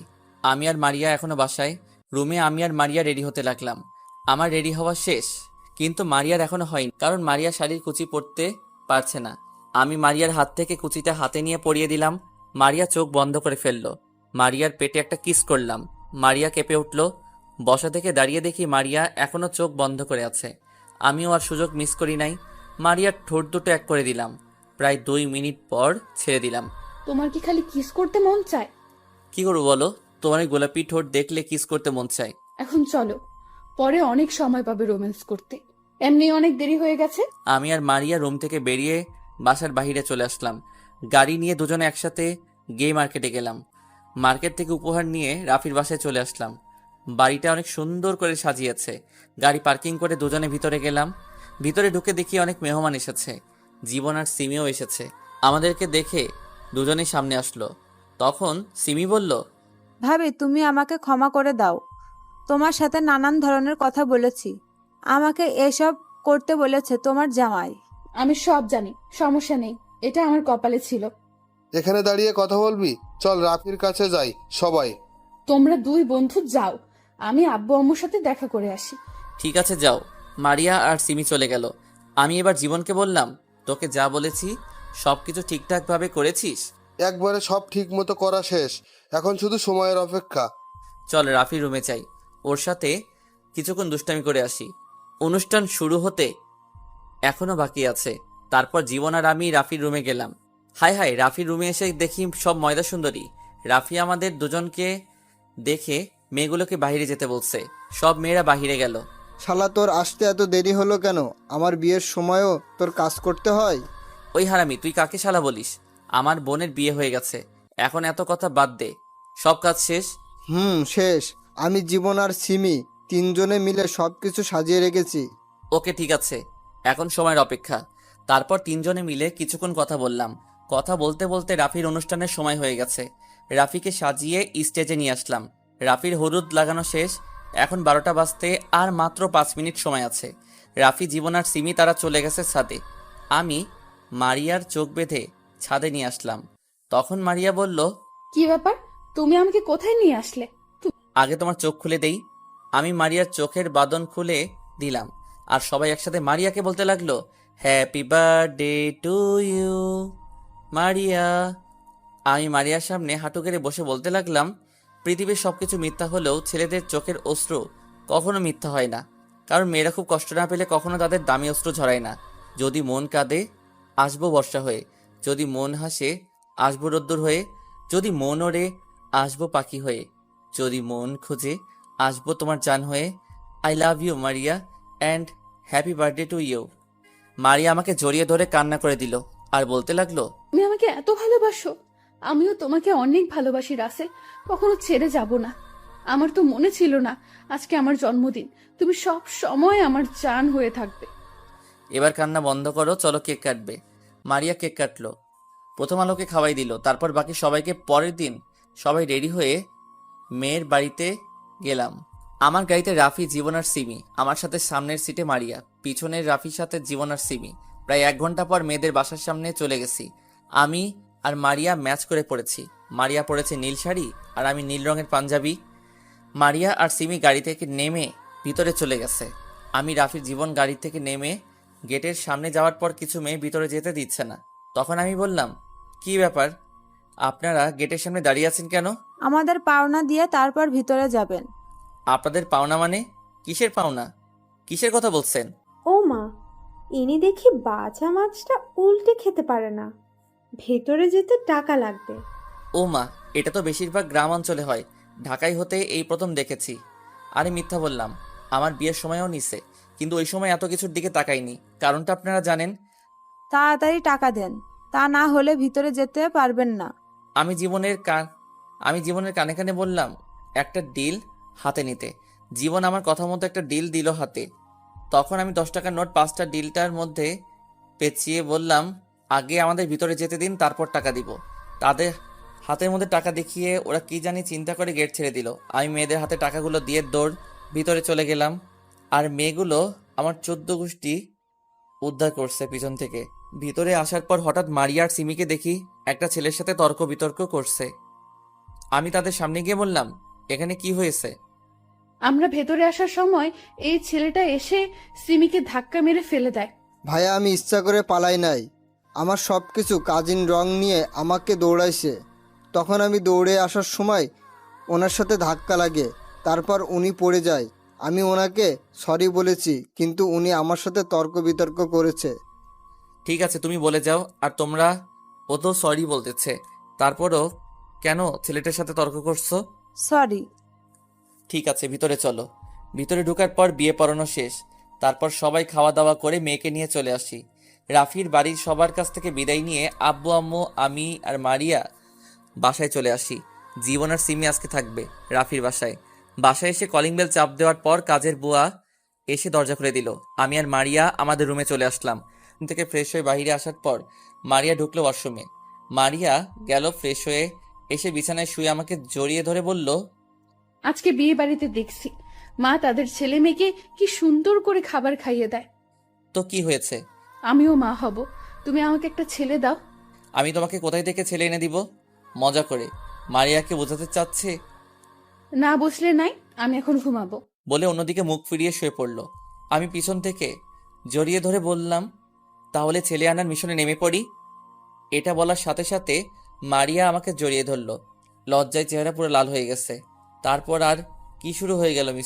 আমি আর মারিয়া এখনো বাসায়। রুমে আমি আর মারিয়া রেডি হতে লাগলাম। আমার রেডি হওয়া শেষ, কিন্তু মারিয়ার এখনো হয়নি, কারণ মারিয়া শাড়ির কুচি পরতে পারছে না। আমি মারিয়ার হাত থেকে কুচিটা হাতে নিয়ে পরিয়ে দিলাম। মারিয়া চোখ বন্ধ করে ফেললো। মারিয়ার পেটে একটা কিস করলাম। মারিয়া কেঁপে উঠল। বসা থেকে দাঁড়িয়ে দেখি মারিয়া এখনো চোখ বন্ধ করে আছে। আমিও আর সুযোগ মিস করি নাই। মারিয়ার ঠোঁট দুটো এক করে দিলাম। প্রায় 2 মিনিট পর ছেড়ে দিলাম। তোমার কি খালি কিস করতে মন চায়? কি করবো বলো, তোমার এই গোলাপি ঠোঁট দেখলে কিস করতে মন চায়। এখন চলো, পরে অনেক সময় পাবে রোম্যান্স করতে, এমনি অনেক দেরি হয়ে গেছে। আমি আর মারিয়া রুম থেকে বেরিয়ে বাসার বাইরে চলে আসলাম। গাড়ি নিয়ে দুজনে একসাথে গে মার্কেটে গেলাম। মার্কেট থেকে উপহার নিয়ে রাফির বাসায় চলে আসলাম। বাড়িটা অনেক সুন্দর করে সাজিয়েছে। গাড়ি পার্কিং করে দুজনে ভিতরে গেলাম। ভিতরে ঢুকে দেখি অনেক মেহমান এসেছে। জীবন আর সিমিও এসেছে। আমাদেরকে দেখে দুজনেই সামনে আসলো। তখন সিমি বলল, ভাবি তুমি আমাকে ক্ষমা করে দাও, তোমার সাথে নানান ধরনের কথা বলেছি। আমাকে এসব করতে বলেছে তোমার জামাই। আমি সব জানি, সমস্যা নেই, এটা আমার কপালে ছিল। এখানে দাঁড়িয়ে কথা বলবি? চল রাফির কাছে যাই সবাই। তোমরা 2 বন্ধু যাও, আমি আব্বু আম্মুর সাথে দেখা করে আসি। ঠিক আছে যাও। মারিয়া আর সিমি চলে গেল। আমি এবার জীবনকে বললাম, তোকে যা বলেছি সবকিছু ঠিকঠাকভাবে করেছিস? একবারে সব ঠিক মতো করা শেষ, এখন শুধু সময়ের অপেক্ষা। চল রাফির রুমে যাই, ওর সাথে কিছুক্ষণ দুষ্টামি করে আসি। অনুষ্ঠান শুরু হতে এখনো বাকি আছে। তারপর জীবন আর আমি রাফির রুমে গেলাম। হায় হায়, রাফির রুমে এসে দেখি সব ময়দা সুন্দরী। রাফি আমাদের দুজনকে দেখে মেয়েগুলোকে বাইরে যেতে বলছে। সব মেয়েরা বাইরে গেল। শালা তোর আসতে এত দেরি হলো কেন? আমার বিয়ের সময়ও তোর কাজ করতে হয়? ওই হারামি, তুই কাকে শালা বলিস? আমার বোনের বিয়ে হয়ে গেছে, এখন এত কথা বাদ দে। সব কাজ শেষ। শেষ। আমি জীবন আর সিমি 3 জনে মিলে সবকিছু সাজিয়ে রেখেছি। ওকে ঠিক আছে, এখন সময়ের অপেক্ষা। তারপর 3 জনে মিলে কিছুক্ষণ কথা বললাম। কথা বলতে বলতে রাফির অনুষ্ঠানের সময় হয়ে গেছে। রাফিকে সাজিয়ে স্টেজে নিয়ে আসলাম। রাফির হলুদ লাগানো শেষ। এখন 12টা বাজতে আর মাত্র 5 মিনিট সময় আছে। রাফি, জীবন আর সিমি তারা চলে গেছে ছাদে। আমি মারিয়ার চোখ বেঁধে ছাদে নিয়ে আসলাম। তখন মারিয়া বলল, কি ব্যাপার, তুমি আমাকে কোথায় নিয়ে আসলে? আগে তোমার চোখ খুলে দেই। আমি মারিয়ার চোখের বাঁধন খুলে দিলাম। আর সবাই একসাথে মারিয়াকে বলতে লাগলো, happy birthday to you Maria. আমি মারিয়ার সামনে হাঁটু গেড়ে বসে বলতে লাগলাম, পৃথিবীর সবকিছু মিথ্যা হলেও ছেলেদের চোখের অশ্রু কখনো মিথ্যা হয় না। কারণ মেয়েরা খুব কষ্ট না পেলে কখনো তাদের দামি অশ্রু ঝরায় না। যদি মন কাঁদে, আসবো বর্ষা হয়ে। যদি মন হাসে, আসবো রোদ্দুর হয়ে। যদি মন ওড়ে, আসবো পাখি হয়ে। যদি মন খুঁজে, আসবো তোমার জান হয়ে। I love you Maria and happy birthday to you. Maria আমাকে জড়িয়ে ধরে কান্না করে দিল আর বলতে লাগলো, তুমি আমাকে এত ভালোবাসো? আমিও তোমাকে অনেক ভালোবাসি রাসেল, কখনো ছেড়ে যাব না। আমার তো মনে ছিল না আজকে আমার জন্মদিন, তুমি সব সময় আমার জান হয়ে থাকবে। এবার কান্না বন্ধ করো, চলো কেক কাটবে। মারিয়া কেক কাটলো। প্রথম আলোকে খাওয়াই দিল। তারপর বাকি সবাইকে। পরের দিন সবাই রেডি হয়ে মেয়ের বাড়িতে গেলাম। আমার গাড়িতে রাফি, জীবন আর সিমি। আমার সাথে সামনের সিটে মারিয়া, পিছনের রাফির সাথে জীবন আর সিমি। প্রায় 1 ঘন্টা পর মেয়েদের বাসার সামনে চলে গেছি। আমি আর মারিয়া ম্যাচ করে পড়েছি। মারিয়া পড়েছে নীল শাড়ি আর আমি নীল রঙের পাঞ্জাবি। মারিয়া আর সিমি গাড়ি থেকে নেমে ভিতরে চলে গেছে। আমি, রাফির, জীবন গাড়ি থেকে নেমে গেটের সামনে যাওয়ার পর কিছু মেয়ে ভিতরে যেতে দিচ্ছে না। তখন আমি বললাম, কি ব্যাপার, আপনারা গেটের সামনে দাঁড়িয়ে আছেন কেন? আমাদের পাওনা দিয়ে তারপর ভিতরে যাবেন। আপনাদের পাওনা মানে? কিসের পাওনা? কিসের কথা বলছেন? ও মা, ইনি দেখি বাছা মাছটা উল্টে খেতে পারে না। ভেতরে যেতে টাকা লাগবে। ও মা, এটা তো বেশিরভাগ গ্রাম অঞ্চলে হয়, ঢাকায় হতে এই প্রথম দেখেছি। আরে মিথ্যা বললাম, আমার বিয়ের সময়ও নিছে, কিন্তু ওই সময় এত কিছুর দিকে তাকাইনি। কারণটা আপনারা জানেন। তাড়াতাড়ি টাকা দেন, তা না হলে ভিতরে যেতে পারবেন না। আমি জীবনের কানে কানে বললাম একটা ডিল হাতে নিতে। জীবন আমার কথা মতো একটা ডিল দিল হাতে। তখন আমি 10 টাকার নোট 5টা ডিলটার মধ্যে পেঁচিয়ে বললাম, আগে আমাদের ভিতরে যেতে দিন, তারপর টাকা দিব। তাদের হাতের মধ্যে টাকা দেখিয়ে ওরা কি জানি চিন্তা করে গেট ছেড়ে দিল। আমি মেয়েদের হাতে টাকাগুলো দিয়ে দৌড় ভিতরে চলে গেলাম। আর মেয়েগুলো আমার 14 গোষ্ঠী উদ্ধার করছে পিছন থেকে। ভিতরে আসার পর হঠাৎ মারিয়া আর সিমিকে দেখি একটা ছেলের সাথে তর্ক বিতর্ক করছে। আমি তাদের সামনে গিয়ে বললাম, এখানে কি হয়েছে? আমরা ভেতরে আসার সময় এই ছেলেটা এসে সিমিকে ধাক্কা মেরে ফেলে দেয়। ভাইয়া, আমি ইচ্ছা করে পালাই নাই। আমার সব কিছু কাজিন রং নিয়ে আমাকে দৌড়াইছে। তখন আমি দৌড়ে আসার সময় ওনার সাথে ধাক্কা লাগে, তারপর উনি পড়ে যায়। আমি ওনাকে সরি বলেছি, কিন্তু উনি আমার সাথে তর্ক বিতর্ক করেছে। ঠিক আছে, তুমি বলে যাও। আর তোমরা, ও তো সরি বলতেছে, তারপরও কেন ছেলেটার সাথে তর্ক করছো? সরি। ঠিক আছে, ভিতরে চলো। ভিতরে ঢোকার পর বিয়ে পড়ানো শেষ। তারপর সবাই খাওয়া দাওয়া করে মেয়েকে নিয়ে চলে আসি। রাফির বাড়ির সবার কাছ থেকে বিদায় নিয়ে আব্বু আম্মু, আমি আর মারিয়া বাসায় চলে আসি। জীবন আর সিমি আজকে থাকবে রাফির বাসায়। বাসায় এসে কলিং বেল চাপ দেওয়ার পর কাজের বুয়া এসে দরজা খুলে দিল। আমি আর মারিয়া আমাদের রুমে চলে আসলাম। রুম থেকে ফ্রেশ হয়ে বাইরে আসার পর মারিয়া ঢুকলো ওয়াশরুমে। মারিয়া গেল ফ্রেশ হয়ে এসে বিছানায় শুয়ে আমাকে জড়িয়ে ধরে বলল, আজকে বিয়ে বাড়িতে দেখছি মা তাদের ছেলে মেয়েকে কি সুন্দর করে খাবার খাইয়ে দেয়। তো কি হয়েছে? আমিও মা হব, তুমি আমাকে একটা ছেলে দাও। আমি তোমাকে কোথায় থেকে ছেলে এনে দিব? মজা করে মারিয়াকে বোঝাতে চাচ্ছে না বুঝলে নাই, আমি এখন ঘুমাবো। বলে অন্যদিকে মুখ ফিরিয়ে শুয়ে পড়ল। আমি পিছন থেকে জড়িয়ে ধরে বললাম, তাহলে ছেলে আনার মিশনে নেমে পড়ি। এটা বলার সাথে সাথে মারিয়া আমাকে জড়িয়ে ধরল। লজ্জায় চেহারা পুরো লাল হয়ে গেছে। তারপর আর কি শুরু হয়ে গেল